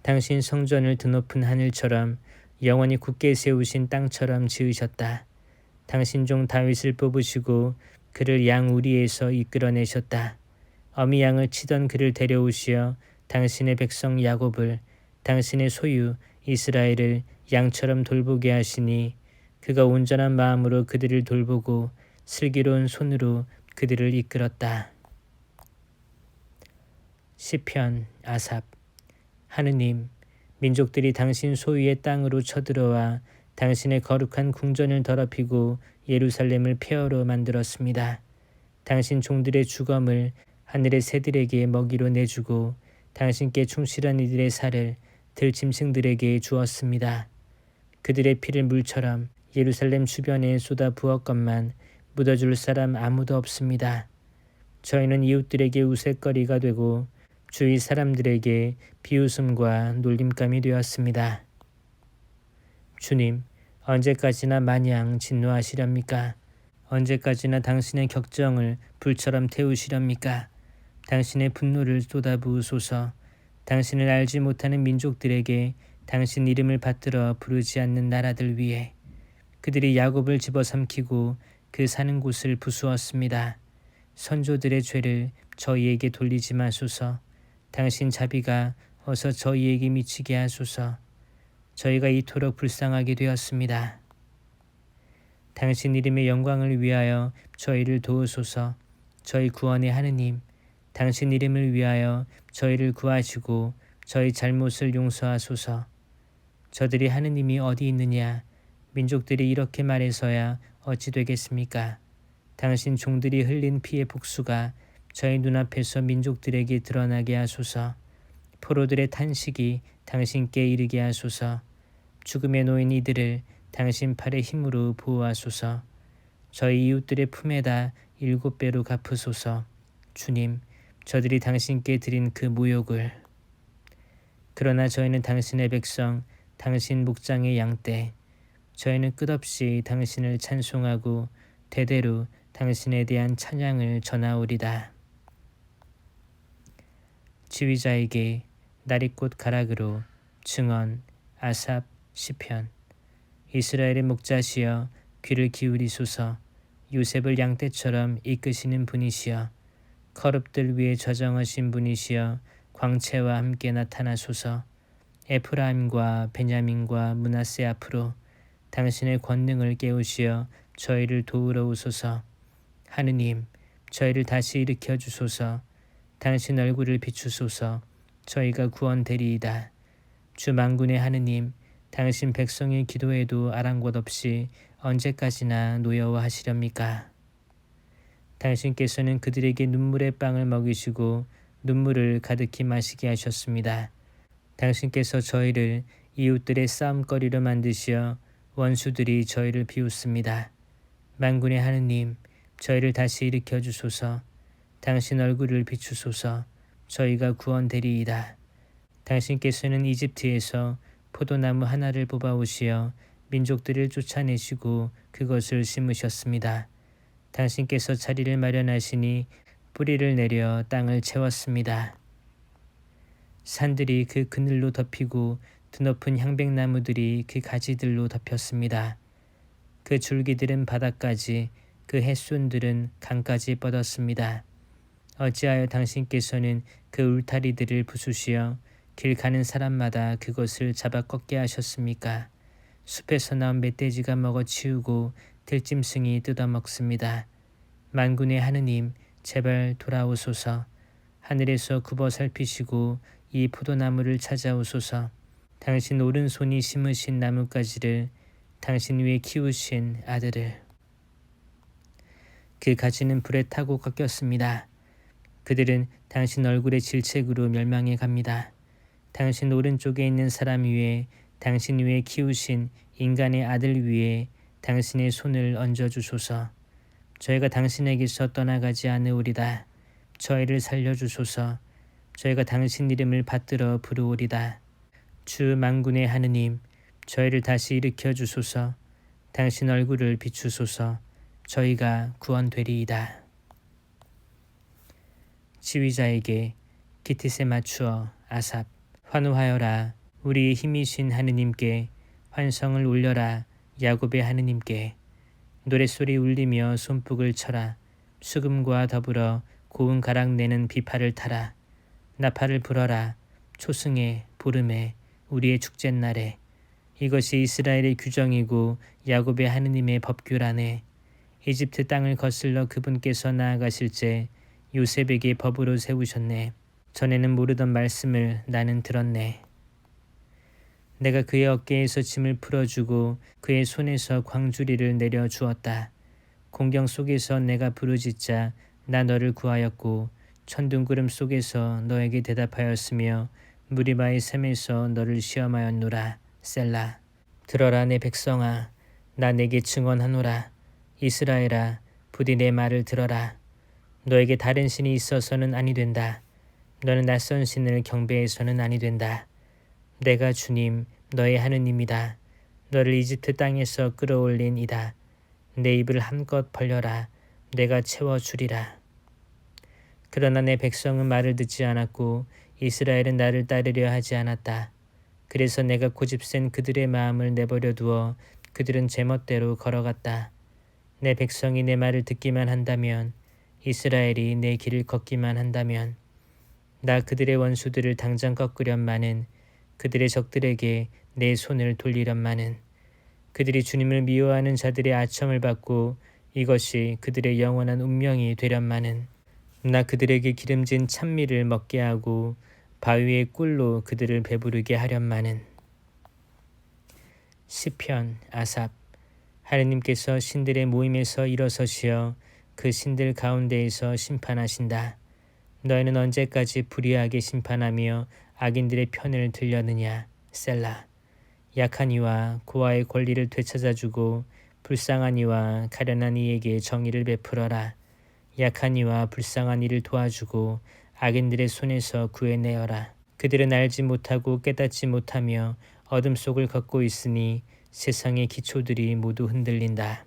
당신 성전을 드높은 하늘처럼 영원히 굳게 세우신 땅처럼 지으셨다. 당신 종 다윗을 뽑으시고 그를 양 우리에서 이끌어내셨다. 어미 양을 치던 그를 데려오시어 당신의 백성 야곱을, 당신의 소유 이스라엘을 양처럼 돌보게 하시니 그가 온전한 마음으로 그들을 돌보고 슬기로운 손으로 그들을 이끌었다. 시편 아삽. 하느님, 민족들이 당신 소유의 땅으로 쳐들어와 당신의 거룩한 궁전을 더럽히고 예루살렘을 폐허로 만들었습니다. 당신 종들의 주검을 하늘의 새들에게 먹이로 내주고 당신께 충실한 이들의 살을 들짐승들에게 주었습니다. 그들의 피를 물처럼 예루살렘 주변에 쏟아 부었건만 묻어줄 사람 아무도 없습니다. 저희는 이웃들에게 우윳거리가 되고 주위 사람들에게 비웃음과 놀림감이 되었습니다. 주님, 언제까지나 마냥 진노하시렵니까? 언제까지나 당신의 격정을 불처럼 태우시렵니까? 당신의 분노를 쏟아부으소서. 당신을 알지 못하는 민족들에게 당신 이름을 받들어 부르지 않는 나라들 위에 그들이 야곱을 집어삼키고 그 사는 곳을 부수었습니다. 선조들의 죄를 저희에게 돌리지 마소서. 당신 자비가 어서 저희에게 미치게 하소서. 저희가 이토록 불쌍하게 되었습니다. 당신 이름의 영광을 위하여 저희를 도우소서. 저희 구원의 하느님, 당신 이름을 위하여 저희를 구하시고 저희 잘못을 용서하소서. 저들이 하느님이 어디 있느냐? 민족들이 이렇게 말해서야 어찌 되겠습니까? 당신 종들이 흘린 피의 복수가 저희 눈앞에서 민족들에게 드러나게 하소서. 포로들의 탄식이 당신께 이르게 하소서. 죽음에 놓인 이들을 당신 팔의 힘으로 보호하소서. 저희 이웃들의 품에다 7배로 갚으소서. 주님, 저들이 당신께 드린 그 모욕을. 그러나 저희는 당신의 백성, 당신 목장의 양떼. 저희는 끝없이 당신을 찬송하고 대대로 당신에 대한 찬양을 전하오리다. 지휘자에게 나리꽃 가락으로 증언 아삽 시편. 이스라엘의 목자시여 귀를 기울이소서. 요셉을 양떼처럼 이끄시는 분이시여 커룹들 위에 저정하신 분이시여 광채와 함께 나타나소서. 에프라임과 베냐민과 므낫세 앞으로 당신의 권능을 깨우시어 저희를 도우러 오소서. 하느님, 저희를 다시 일으켜 주소서. 당신 얼굴을 비추소서. 저희가 구원되리이다. 주 만군의 하느님, 당신 백성의 기도에도 아랑곳 없이 언제까지나 노여워하시렵니까? 당신께서는 그들에게 눈물의 빵을 먹이시고 눈물을 가득히 마시게 하셨습니다. 당신께서 저희를 이웃들의 싸움거리로 만드시어 원수들이 저희를 비웃습니다. 만군의 하느님, 저희를 다시 일으켜 주소서. 당신 얼굴을 비추소서. 저희가 구원되리이다. 당신께서는 이집트에서 포도나무 하나를 뽑아오시어 민족들을 쫓아내시고 그것을 심으셨습니다. 당신께서 자리를 마련하시니 뿌리를 내려 땅을 채웠습니다. 산들이 그 그늘로 덮이고 드높은 향백나무들이 그 가지들로 덮였습니다. 그 줄기들은 바닥까지, 그 햇손들은 강까지 뻗었습니다. 어찌하여 당신께서는 그 울타리들을 부수시어 길 가는 사람마다 그것을 잡아 꺾게 하셨습니까? 숲에서 나온 멧돼지가 먹어치우고 들짐승이 뜯어먹습니다. 만군의 하느님, 제발 돌아오소서. 하늘에서 굽어 살피시고 이 포도나무를 찾아오소서. 당신 오른손이 심으신 나뭇가지를, 당신 위에 키우신 아들을. 그 가지는 불에 타고 꺾였습니다. 그들은 당신 얼굴의 질책으로 멸망해 갑니다. 당신 오른쪽에 있는 사람 위에, 당신 위에 키우신 인간의 아들 위에 당신의 손을 얹어주소서. 저희가 당신에게서 떠나가지 않으오리다. 저희를 살려주소서. 저희가 당신 이름을 받들어 부르오리다. 주 만군의 하느님, 저희를 다시 일으켜 주소서. 당신 얼굴을 비추소서. 저희가 구원되리이다. 지휘자에게 기티세 맞추어 아삽. 환호하여라. 우리의 힘이신 하느님께. 환성을 울려라. 야곱의 하느님께. 노랫소리 울리며 손뼉을 쳐라. 수금과 더불어 고운 가락 내는 비파를 타라. 나팔을 불어라. 초승에 보름에 우리의 축제날에. 이것이 이스라엘의 규정이고 야곱의 하느님의 법규라네. 이집트 땅을 거슬러 그분께서 나아가실제 요셉에게 법으로 세우셨네. 전에는 모르던 말씀을 나는 들었네. 내가 그의 어깨에서 짐을 풀어주고 그의 손에서 광주리를 내려주었다. 공경 속에서 내가 부르짖자 나 너를 구하였고 천둥구름 속에서 너에게 대답하였으며 무리바의 샘에서 너를 시험하였노라. 셀라. 들어라 내 백성아, 나 내게 증언하노라. 이스라엘아, 부디 내 말을 들어라. 너에게 다른 신이 있어서는 아니 된다. 너는 낯선 신을 경배해서는 아니 된다. 내가 주님 너의 하느님이다. 너를 이집트 땅에서 끌어올린 이다. 내 입을 한껏 벌려라. 내가 채워주리라. 그러나 내 백성은 말을 듣지 않았고 이스라엘은 나를 따르려 하지 않았다. 그래서 내가 고집센 그들의 마음을 내버려 두어 그들은 제멋대로 걸어갔다. 내 백성이 내 말을 듣기만 한다면, 이스라엘이 내 길을 걷기만 한다면, 나 그들의 원수들을 당장 꺾으련마는, 그들의 적들에게 내 손을 돌리련마는, 그들이 주님을 미워하는 자들의 아첨을 받고 이것이 그들의 영원한 운명이 되련마는 나 그들에게 기름진 찬미를 먹게 하고 바위의 꿀로 그들을 배부르게 하련마는 시편 아삽. 하느님께서 신들의 모임에서 일어서시어 그 신들 가운데에서 심판하신다. 너희는 언제까지 불의하게 심판하며 악인들의 편을 들려느냐. 셀라. 약한 이와 고아의 권리를 되찾아주고 불쌍한 이와 가련한 이에게 정의를 베풀어라. 약한 이와 불쌍한 이를 도와주고 악인들의 손에서 구해내어라. 그들은 알지 못하고 깨닫지 못하며 어둠 속을 걷고 있으니 세상의 기초들이 모두 흔들린다.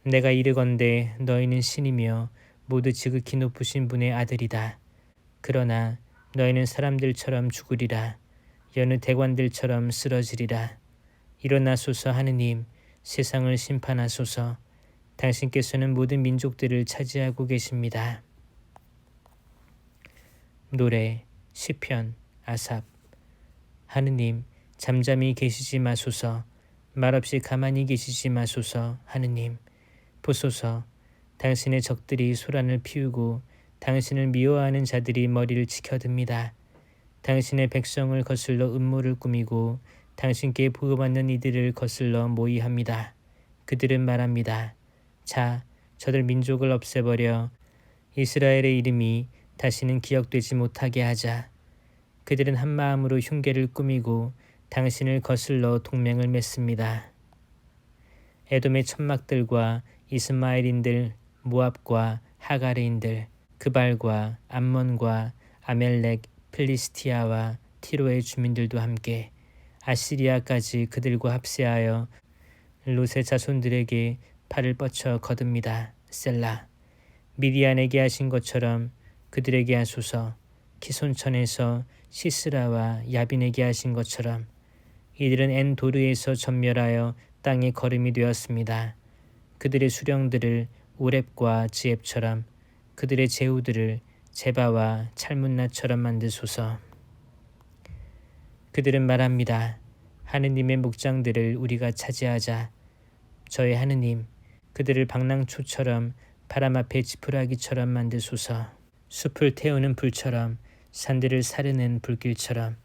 내가 이르건대 너희는 신이며 모두 지극히 높으신 분의 아들이다. 그러나 너희는 사람들처럼 죽으리라. 여느 대관들처럼 쓰러지리라. 일어나소서 하느님, 세상을 심판하소서. 당신께서는 모든 민족들을 차지하고 계십니다. 노래 시편 아삽. 하느님, 잠잠히 계시지 마소서. 말없이 가만히 계시지 마소서. 하느님, 보소서. 당신의 적들이 소란을 피우고 당신을 미워하는 자들이 머리를 치켜듭니다. 당신의 백성을 거슬러 음모를 꾸미고 당신께 보호받는 이들을 거슬러 모의합니다. 그들은 말합니다. 자, 저들 민족을 없애버려 이스라엘의 이름이 다시는 기억되지 못하게 하자. 그들은 한 마음으로 흉계를 꾸미고 당신을 거슬러 동맹을 맺습니다. 에돔의 천막들과 이스마엘인들, 모압과 하가레인들, 그발과 암몬과 아멜렉, 필리스티아와 티로의 주민들도 함께 아시리아까지 그들과 합세하여 롯의 자손들에게 팔을 뻗쳐 거둡니다. 셀라. 미디안에게 하신 것처럼 그들에게 하소서. 키손천에서 시스라와 야빈에게 하신 것처럼 이들은 엔도르에서 전멸하여 땅의 거름이 되었습니다. 그들의 수령들을 오렙과 지앱처럼 그들의 제후들을 제바와 찰문나처럼 만드소서. 그들은 말합니다. 하느님의 목장들을 우리가 차지하자. 저의 하느님, 그들을 방랑초처럼 바람 앞에 지푸라기처럼 만드소서. 숲을 태우는 불처럼 산들을 사르는 불길처럼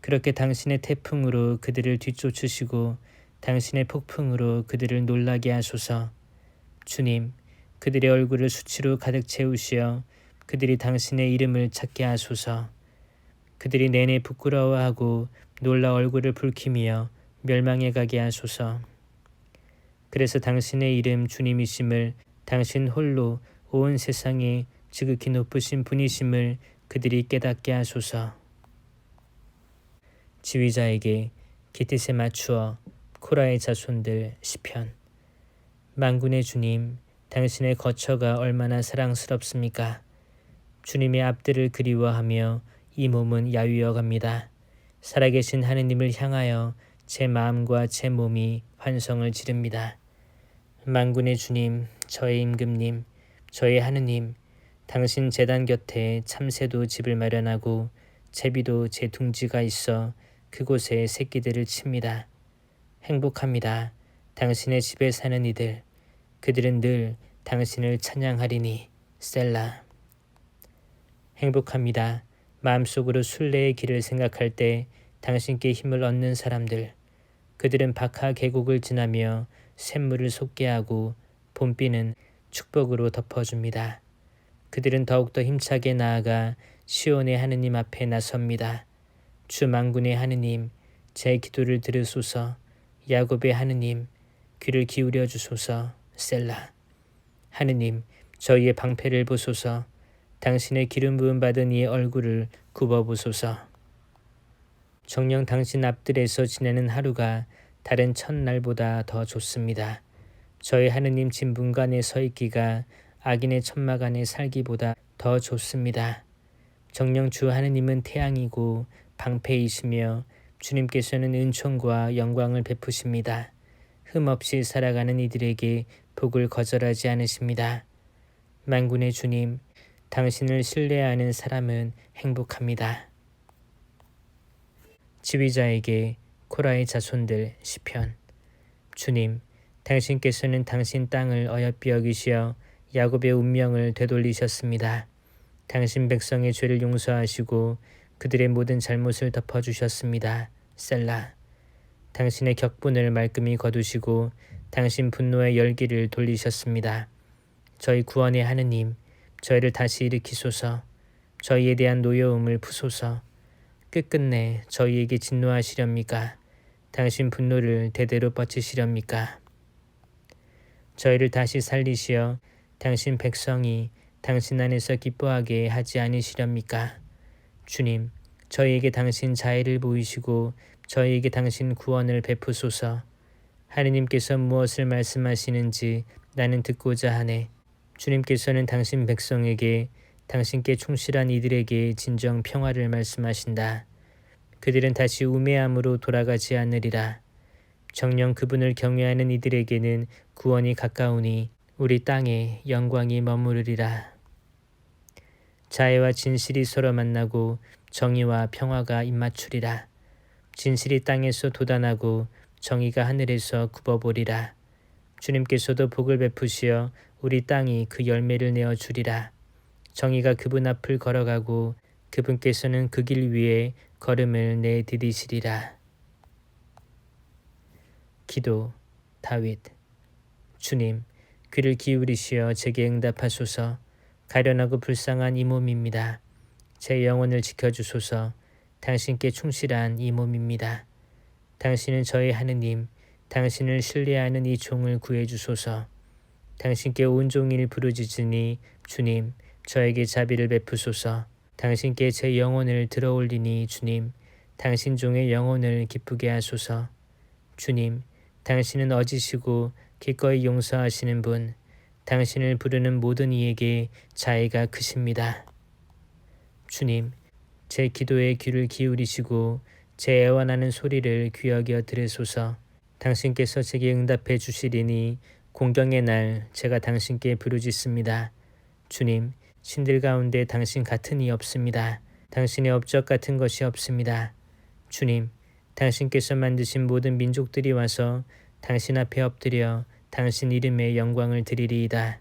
그렇게 당신의 태풍으로 그들을 뒤쫓으시고 당신의 폭풍으로 그들을 놀라게 하소서. 주님, 그들의 얼굴을 수치로 가득 채우시어 그들이 당신의 이름을 찾게 하소서. 그들이 내내 부끄러워하고 놀라 얼굴을 붉히며 멸망해 가게 하소서. 그래서 당신의 이름 주님이심을 당신 홀로 온 세상에 지극히 높으신 분이심을 그들이 깨닫게 하소서. 지휘자에게 기티세 맞추어 코라의 자손들 시편. 만군의 주님, 당신의 거처가 얼마나 사랑스럽습니까? 주님의 앞들을 그리워하며 이 몸은 야위어 갑니다. 살아계신 하느님을 향하여 제 마음과 제 몸이 환성을 지릅니다. 만군의 주님, 저의 임금님, 저의 하느님, 당신 제단 곁에 참새도 집을 마련하고 제비도 제 둥지가 있어 그곳에 새끼들을 칩니다. 행복합니다. 당신의 집에 사는 이들, 그들은 늘 당신을 찬양하리니. 셀라. 행복합니다. 마음속으로 순례의 길을 생각할 때 당신께 힘을 얻는 사람들, 그들은 박하 계곡을 지나며 샘물을 솟게 하고 봄비는 축복으로 덮어줍니다. 그들은 더욱더 힘차게 나아가 시온의 하느님 앞에 나섭니다. 주 만군의 하느님, 제 기도를 들으소서. 야곱의 하느님, 귀를 기울여 주소서. 셀라. 하느님, 저희의 방패를 보소서. 당신의 기름 부음 받은 이의 얼굴을 굽어보소서. 정녕 당신 앞들에서 지내는 하루가 다른 첫날보다 더 좋습니다. 저희 하느님 진분간에 서 있기가 악인의 천막 안에 살기보다 더 좋습니다. 정녕 주 하느님은 태양이고 방패이시며 주님께서는 은총과 영광을 베푸십니다. 흠없이 살아가는 이들에게 복을 거절하지 않으십니다. 만군의 주님, 당신을 신뢰하는 사람은 행복합니다. 지휘자에게 코라의 자손들 시편. 주님, 당신께서는 당신 땅을 어여삐 여기시어 야곱의 운명을 되돌리셨습니다. 당신 백성의 죄를 용서하시고 그들의 모든 잘못을 덮어주셨습니다. 셀라. 당신의 격분을 말끔히 거두시고 당신 분노의 열기를 돌리셨습니다. 저희 구원의 하느님, 저희를 다시 일으키소서. 저희에 대한 노여움을 푸소서. 끝끝내 저희에게 진노하시렵니까? 당신 분노를 대대로 뻗치시렵니까? 저희를 다시 살리시어 당신 백성이 당신 안에서 기뻐하게 하지 않으시렵니까? 주님, 저희에게 당신 자애를 보이시고 저희에게 당신 구원을 베푸소서. 하느님께서 무엇을 말씀하시는지 나는 듣고자 하네. 주님께서는 당신 백성에게 당신께 충실한 이들에게 진정 평화를 말씀하신다. 그들은 다시 우매함으로 돌아가지 않으리라. 정녕 그분을 경외하는 이들에게는 구원이 가까우니 우리 땅에 영광이 머무르리라. 자애와 진실이 서로 만나고 정의와 평화가 입맞추리라. 진실이 땅에서 돋아나고 정의가 하늘에서 굽어보리라. 주님께서도 복을 베푸시어 우리 땅이 그 열매를 내어 주리라. 정의가 그분 앞을 걸어가고 그분께서는 그 길 위에 걸음을 내디디시리라. 기도. 다윗. 주님, 귀를 기울이시어 제게 응답하소서. 가련하고 불쌍한 이 몸입니다. 제 영혼을 지켜주소서. 당신께 충실한 이 몸입니다. 당신은 저의 하느님, 당신을 신뢰하는 이 종을 구해주소서. 당신께 온종일 부르짖으니 주님, 저에게 자비를 베푸소서. 당신께 제 영혼을 들어올리니 주님, 당신 종의 영혼을 기쁘게 하소서. 주님, 당신은 어지시고 기꺼이 용서하시는 분, 당신을 부르는 모든 이에게 자애가 크십니다. 주님, 제 기도에 귀를 기울이시고 제 애원하는 소리를 귀여겨 들으소서. 당신께서 제게 응답해 주시리니 공경의 날 제가 당신께 부르짖습니다. 주님, 신들 가운데 당신 같은 이 없습니다. 당신의 업적 같은 것이 없습니다. 주님, 당신께서 만드신 모든 민족들이 와서 당신 앞에 엎드려 당신 이름의 영광을 드리리이다.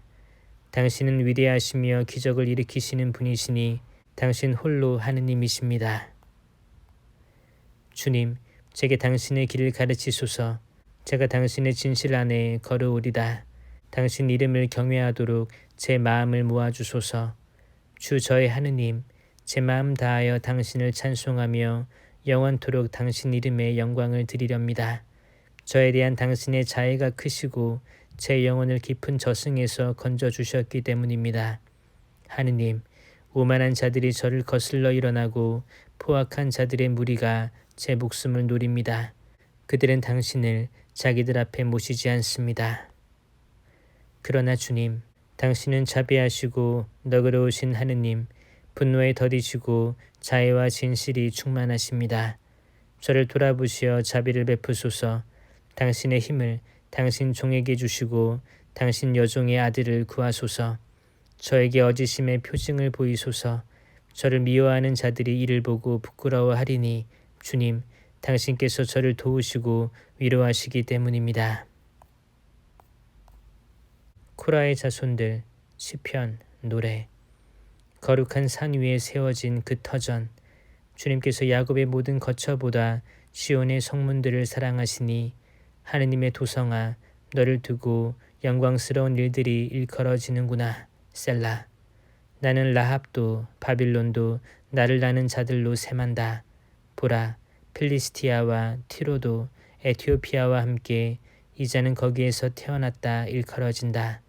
당신은 위대하시며 기적을 일으키시는 분이시니 당신 홀로 하느님이십니다. 주님, 제게 당신의 길을 가르치소서. 제가 당신의 진실 안에 걸어오리다. 당신 이름을 경외하도록 제 마음을 모아주소서. 주 저의 하느님, 제 마음 다하여 당신을 찬송하며 영원토록 당신 이름의 영광을 드리렵니다. 저에 대한 당신의 자애가 크시고 제 영혼을 깊은 저승에서 건져주셨기 때문입니다. 하느님, 오만한 자들이 저를 거슬러 일어나고 포악한 자들의 무리가 제 목숨을 노립니다. 그들은 당신을 자기들 앞에 모시지 않습니다. 그러나 주님, 당신은 자비하시고 너그러우신 하느님, 분노에 더디시고 자애와 진실이 충만하십니다. 저를 돌아보시어 자비를 베푸소서. 당신의 힘을 당신 종에게 주시고 당신 여종의 아들을 구하소서. 저에게 어지심의 표징을 보이소서. 저를 미워하는 자들이 이를 보고 부끄러워하리니 주님, 당신께서 저를 도우시고 위로하시기 때문입니다. 코라의 자손들 시편 노래. 거룩한 산 위에 세워진 그 터전, 주님께서 야곱의 모든 거처보다 시온의 성문들을 사랑하시니 하느님의 도성아, 너를 두고 영광스러운 일들이 일컬어지는구나. 셀라. 나는 라합도 바빌론도 나를 나는 자들로 셈한다. 보라, 필리스티아와 티로도 에티오피아와 함께 이자는 거기에서 태어났다 일컬어진다.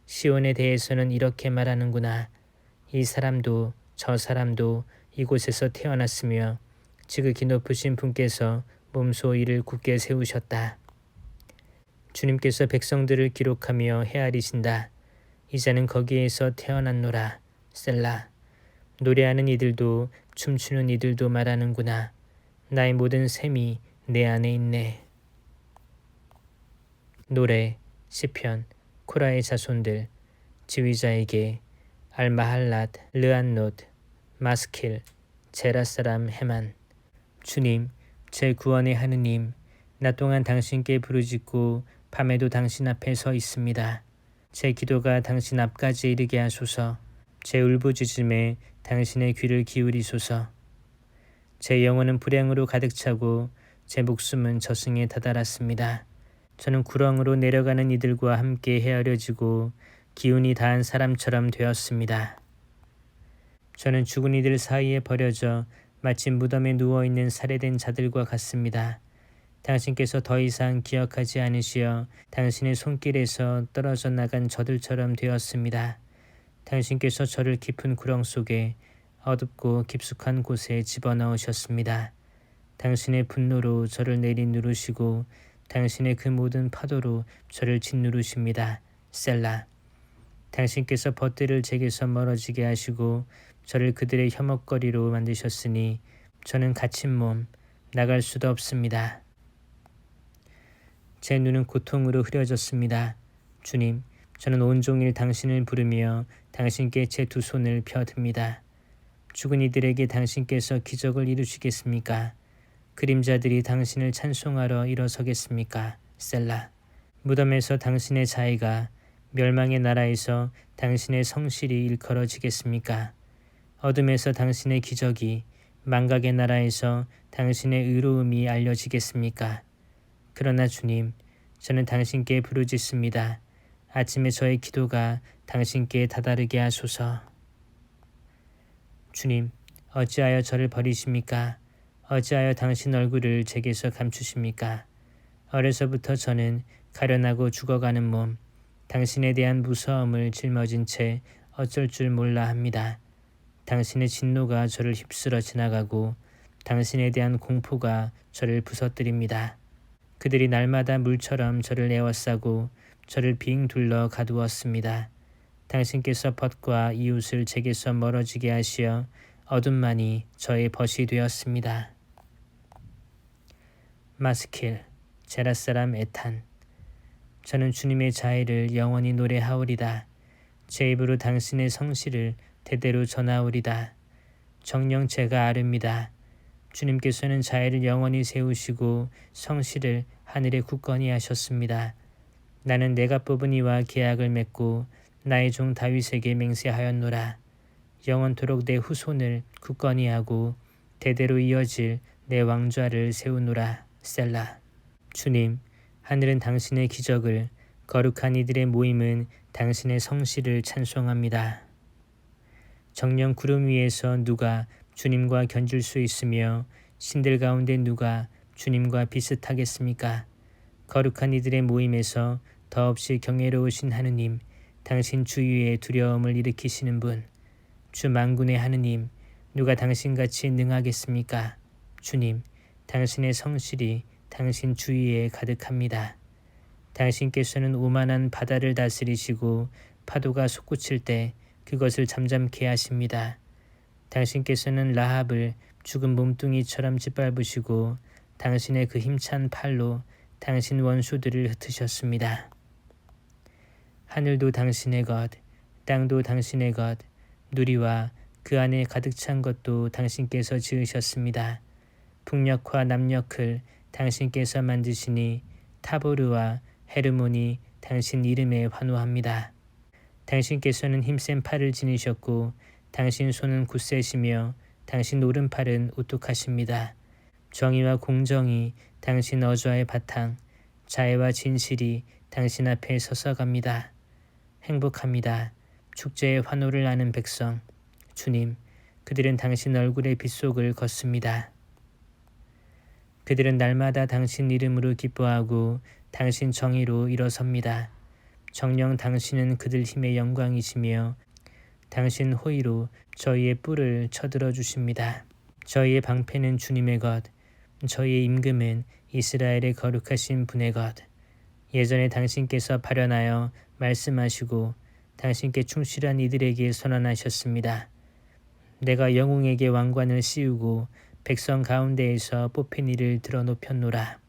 시온에 대해서는 이렇게 말하는구나. 이 사람도 저 사람도 이곳에서 태어났으며 지극히 높으신 분께서 몸소 이를 굳게 세우셨다. 주님께서 백성들을 기록하며 헤아리신다. 이자는 거기에서 태어났노라. 셀라. 노래하는 이들도 춤추는 이들도 말하는구나. 나의 모든 셈이 내 안에 있네. 노래. 시편. 코라의 자손들. 지휘자에게 알마할랏, 르안롯, 마스킬, 제라사람 헤만. 주님, 제 구원의 하느님, 낮 동안 당신께 부르짖고 밤에도 당신 앞에 서 있습니다. 제 기도가 당신 앞까지 이르게 하소서. 제 울부짖음에 당신의 귀를 기울이소서. 제 영혼은 불행으로 가득 차고 제 목숨은 저승에 다다랐습니다. 저는 구렁으로 내려가는 이들과 함께 헤아려지고 기운이 다한 사람처럼 되었습니다. 저는 죽은 이들 사이에 버려져 마치 무덤에 누워있는 살해된 자들과 같습니다. 당신께서 더 이상 기억하지 않으시어 당신의 손길에서 떨어져 나간 저들처럼 되었습니다. 당신께서 저를 깊은 구렁 속에 어둡고 깊숙한 곳에 집어넣으셨습니다. 당신의 분노로 저를 내리누르시고 당신의 그 모든 파도로 저를 짓누르십니다. 셀라. 당신께서 벗들을 제게서 멀어지게 하시고 저를 그들의 혐오거리로 만드셨으니 저는 갇힌 몸, 나갈 수도 없습니다. 제 눈은 고통으로 흐려졌습니다. 주님, 저는 온종일 당신을 부르며 당신께 제 두 손을 펴듭니다. 죽은 이들에게 당신께서 기적을 이루시겠습니까? 그림자들이 당신을 찬송하러 일어서겠습니까? 셀라. 무덤에서 당신의 자애가, 멸망의 나라에서 당신의 성실이 일컬어지겠습니까? 어둠에서 당신의 기적이, 망각의 나라에서 당신의 의로움이 알려지겠습니까? 그러나 주님, 저는 당신께 부르짖습니다. 아침에 저의 기도가 당신께 다다르게 하소서. 주님, 어찌하여 저를 버리십니까? 어찌하여 당신 얼굴을 제게서 감추십니까? 어려서부터 저는 가련하고 죽어가는 몸, 당신에 대한 무서움을 짊어진 채 어쩔 줄 몰라 합니다. 당신의 진노가 저를 휩쓸어 지나가고 당신에 대한 공포가 저를 부서뜨립니다. 그들이 날마다 물처럼 저를 에워싸고 저를 빙 둘러 가두었습니다. 당신께서 벗과 이웃을 제게서 멀어지게 하시어 어둠만이 저의 벗이 되었습니다. 마스킬, 제라사람 에탄. 저는 주님의 자애를 영원히 노래하오리다. 제 입으로 당신의 성실을 대대로 전하오리다. 정녕 제가 아릅니다. 주님께서는 자애를 영원히 세우시고 성실을 하늘에 굳건히 하셨습니다. 나는 내가 뽑은 이와 계약을 맺고 나의 종 다윗에게 맹세하였노라. 영원토록 내 후손을 굳건히 하고 대대로 이어질 내 왕좌를 세우노라. 셀라. 주님, 하늘은 당신의 기적을, 거룩한 이들의 모임은 당신의 성실을 찬송합니다. 정령 구름 위에서 누가 주님과 견줄 수 있으며 신들 가운데 누가 주님과 비슷하겠습니까? 거룩한 이들의 모임에서 더없이 경외로우신 하느님, 당신 주위에 두려움을 일으키시는 분, 주 만군의 하느님, 누가 당신같이 능하겠습니까? 주님, 당신의 성실이 당신 주위에 가득합니다. 당신께서는 오만한 바다를 다스리시고 파도가 솟구칠 때 그것을 잠잠케 하십니다. 당신께서는 라합을 죽은 몸뚱이처럼 짓밟으시고 당신의 그 힘찬 팔로 당신 원수들을 흩으셨습니다. 하늘도 당신의 것, 땅도 당신의 것, 누리와 그 안에 가득 찬 것도 당신께서 지으셨습니다. 북녘과 남녘을 당신께서 만드시니 타보르와 헤르몬이 당신 이름에 환호합니다. 당신께서는 힘센 팔을 지니셨고 당신 손은 굳세시며 당신 오른팔은 우뚝하십니다. 정의와 공정이 당신 어좌의 바탕, 자애와 진실이 당신 앞에 서서갑니다. 행복합니다. 축제의 환호를 아는 백성, 주님, 그들은 당신 얼굴의 빗속을 걷습니다. 그들은 날마다 당신 이름으로 기뻐하고 당신 정의로 일어섭니다. 정녕 당신은 그들 힘의 영광이시며 당신 호의로 저희의 뿔을 쳐들어 주십니다. 저희의 방패는 주님의 것, 저희의 임금은 이스라엘의 거룩하신 분의 것. 예전에 당신께서 발현하여 말씀하시고 당신께 충실한 이들에게 선언하셨습니다. 내가 영웅에게 왕관을 씌우고 백성 가운데에서 뽑힌 이를 들어 높였노라.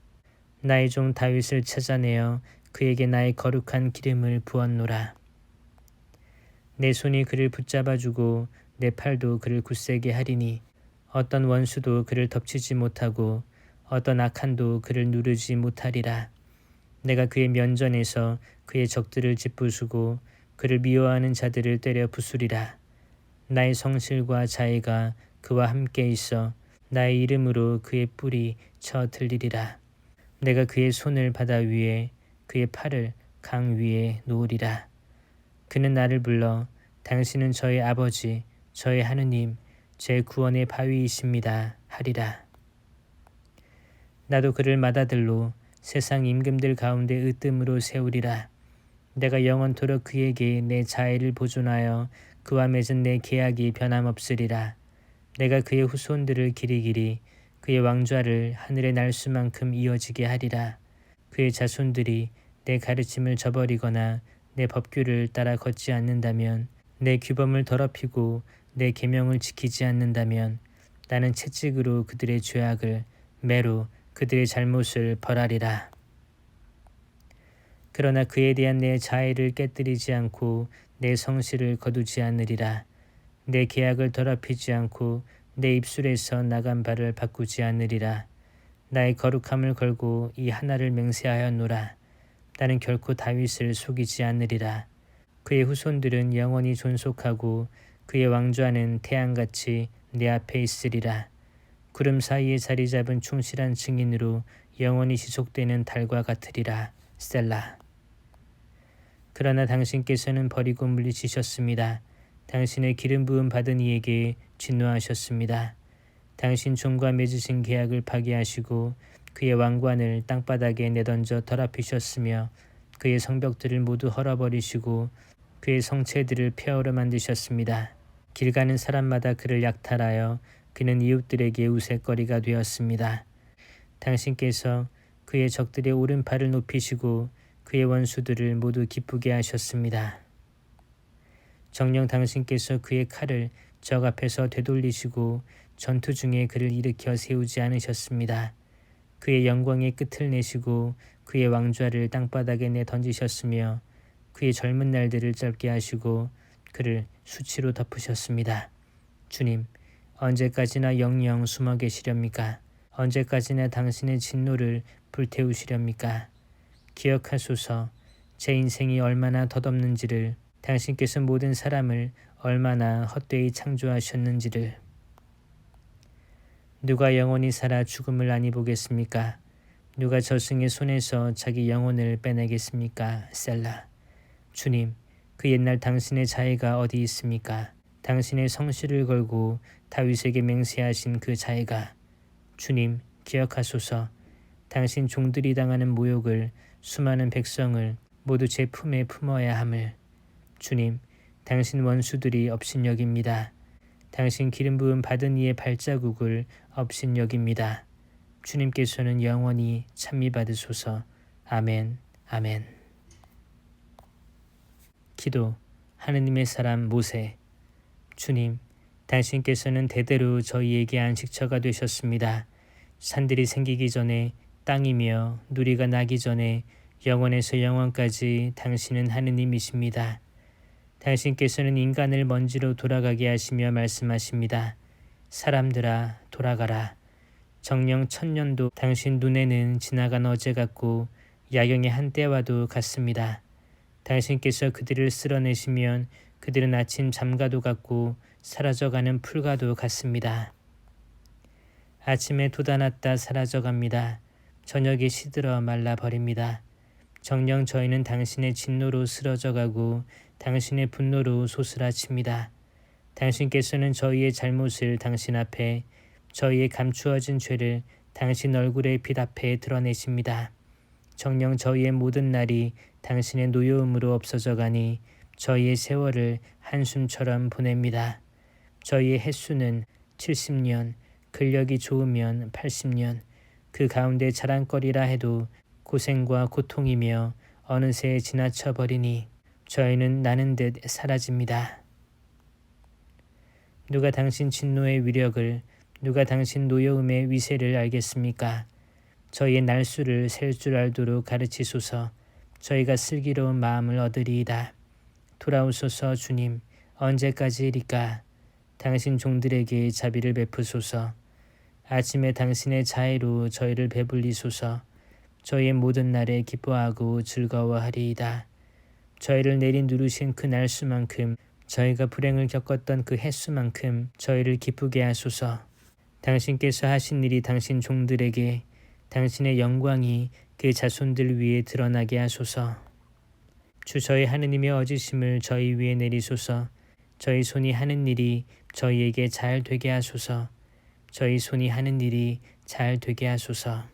나의 종 다윗을 찾아내어 그에게 나의 거룩한 기름을 부었노라. 내 손이 그를 붙잡아주고 내 팔도 그를 굳세게 하리니 어떤 원수도 그를 덮치지 못하고 어떤 악한도 그를 누르지 못하리라. 내가 그의 면전에서 그의 적들을 짓부수고 그를 미워하는 자들을 때려 부수리라. 나의 성실과 자애가 그와 함께 있어 나의 이름으로 그의 뿔이 쳐 들리리라. 내가 그의 손을 바다 위에 그의 팔을 강 위에 놓으리라. 그는 나를 불러 당신은 저의 아버지 저의 하느님 제 구원의 바위이십니다 하리라. 나도 그를 맏아들로 세상 임금들 가운데 으뜸으로 세우리라. 내가 영원토록 그에게 내 자애를 보존하여 그와 맺은 내 계약이 변함없으리라. 내가 그의 후손들을 길이길이 그의 왕좌를 하늘의 날 수만큼 이어지게 하리라. 그의 자손들이 내 가르침을 저버리거나 내 법규를 따라 걷지 않는다면, 내 규범을 더럽히고 내 계명을 지키지 않는다면 나는 채찍으로 그들의 죄악을, 매로 그들의 잘못을 벌하리라. 그러나 그에 대한 내 자애를 깨뜨리지 않고 내 성실을 거두지 않으리라. 내 계약을 더럽히지 않고 내 입술에서 나간 바를 바꾸지 않으리라. 나의 거룩함을 걸고 이 하나를 맹세하였노라. 나는 결코 다윗을 속이지 않으리라. 그의 후손들은 영원히 존속하고 그의 왕좌는 태양같이 내 앞에 있으리라. 구름 사이에 자리 잡은 충실한 증인으로 영원히 지속되는 달과 같으리라. 셀라. 그러나 당신께서는 버리고 물리치셨습니다. 당신의 기름 부음 받은 이에게 진노하셨습니다. 당신 종과 맺으신 계약을 파기하시고 그의 왕관을 땅바닥에 내던져 더럽히셨으며 그의 성벽들을 모두 헐어버리시고 그의 성체들을 폐허로 만드셨습니다. 길 가는 사람마다 그를 약탈하여 그는 이웃들에게 우스갯거리가 되었습니다. 당신께서 그의 적들의 오른팔을 높이시고 그의 원수들을 모두 기쁘게 하셨습니다. 정녕 당신께서 그의 칼을 적 앞에서 되돌리시고 전투 중에 그를 일으켜 세우지 않으셨습니다. 그의 영광의 끝을 내시고 그의 왕좌를 땅바닥에 내 던지셨으며 그의 젊은 날들을 짧게 하시고 그를 수치로 덮으셨습니다. 주님, 언제까지나 영영 숨어 계시렵니까? 언제까지나 당신의 진노를 불태우시렵니까? 기억하소서. 제 인생이 얼마나 덧없는지를, 당신께서 모든 사람을 얼마나 헛되이 창조하셨는지를. 누가 영원히 살아 죽음을 아니 보겠습니까? 누가 저승의 손에서 자기 영혼을 빼내겠습니까? 셀라. 주님, 그 옛날 당신의 자애가 어디 있습니까? 당신의 성실을 걸고 다윗에게 맹세하신 그 자애가. 주님, 기억하소서. 당신 종들이 당하는 모욕을, 수많은 백성을 모두 제 품에 품어야 함을. 주님, 당신 원수들이 업신여깁니다. 당신 기름 부음 받은 이의 발자국을 업신여깁니다. 주님께서는 영원히 찬미받으소서. 아멘, 아멘. 기도. 하느님의 사람 모세. 주님, 당신께서는 대대로 저희에게 안식처가 되셨습니다. 산들이 생기기 전에, 땅이며 누리가 나기 전에 영원에서 영원까지 당신은 하느님이십니다. 당신께서는 인간을 먼지로 돌아가게 하시며 말씀하십니다. 사람들아, 돌아가라. 정녕 천년도 당신 눈에는 지나간 어제 같고 야경의 한때와도 같습니다. 당신께서 그들을 쓸어내시면 그들은 아침 잠과도 같고 사라져가는 풀과도 같습니다. 아침에 돋아났다 사라져갑니다. 저녁에 시들어 말라버립니다. 정녕 저희는 당신의 진노로 쓰러져가고 당신의 분노로 소스라칩니다. 당신께서는 저희의 잘못을 당신 앞에, 저희의 감추어진 죄를 당신 얼굴의 빛 앞에 드러내십니다. 정녕 저희의 모든 날이 당신의 노여움으로 없어져 가니 저희의 세월을 한숨처럼 보냅니다. 저희의 횟수는 70년, 근력이 좋으면 80년, 그 가운데 자랑거리라 해도 고생과 고통이며 어느새 지나쳐 버리니 저희는 나는 듯 사라집니다. 누가 당신 진노의 위력을, 누가 당신 노여움의 위세를 알겠습니까? 저희의 날수를 셀 줄 알도록 가르치소서. 저희가 슬기로운 마음을 얻으리이다. 돌아오소서. 주님, 언제까지이리까? 당신 종들에게 자비를 베푸소서. 아침에 당신의 자애로 저희를 배불리소서. 저희의 모든 날에 기뻐하고 즐거워하리이다. 저희를 내린 누르신 그 날수만큼 저희가 불행을 겪었던 그 횟수만큼 저희를 기쁘게 하소서. 당신께서 하신 일이 당신 종들에게 당신의 영광이 그 자손들 위에 드러나게 하소서. 주 저희 하느님의 어지심을 저희 위에 내리소서. 저희 손이 하는 일이 저희에게 잘 되게 하소서. 저희 손이 하는 일이 잘 되게 하소서.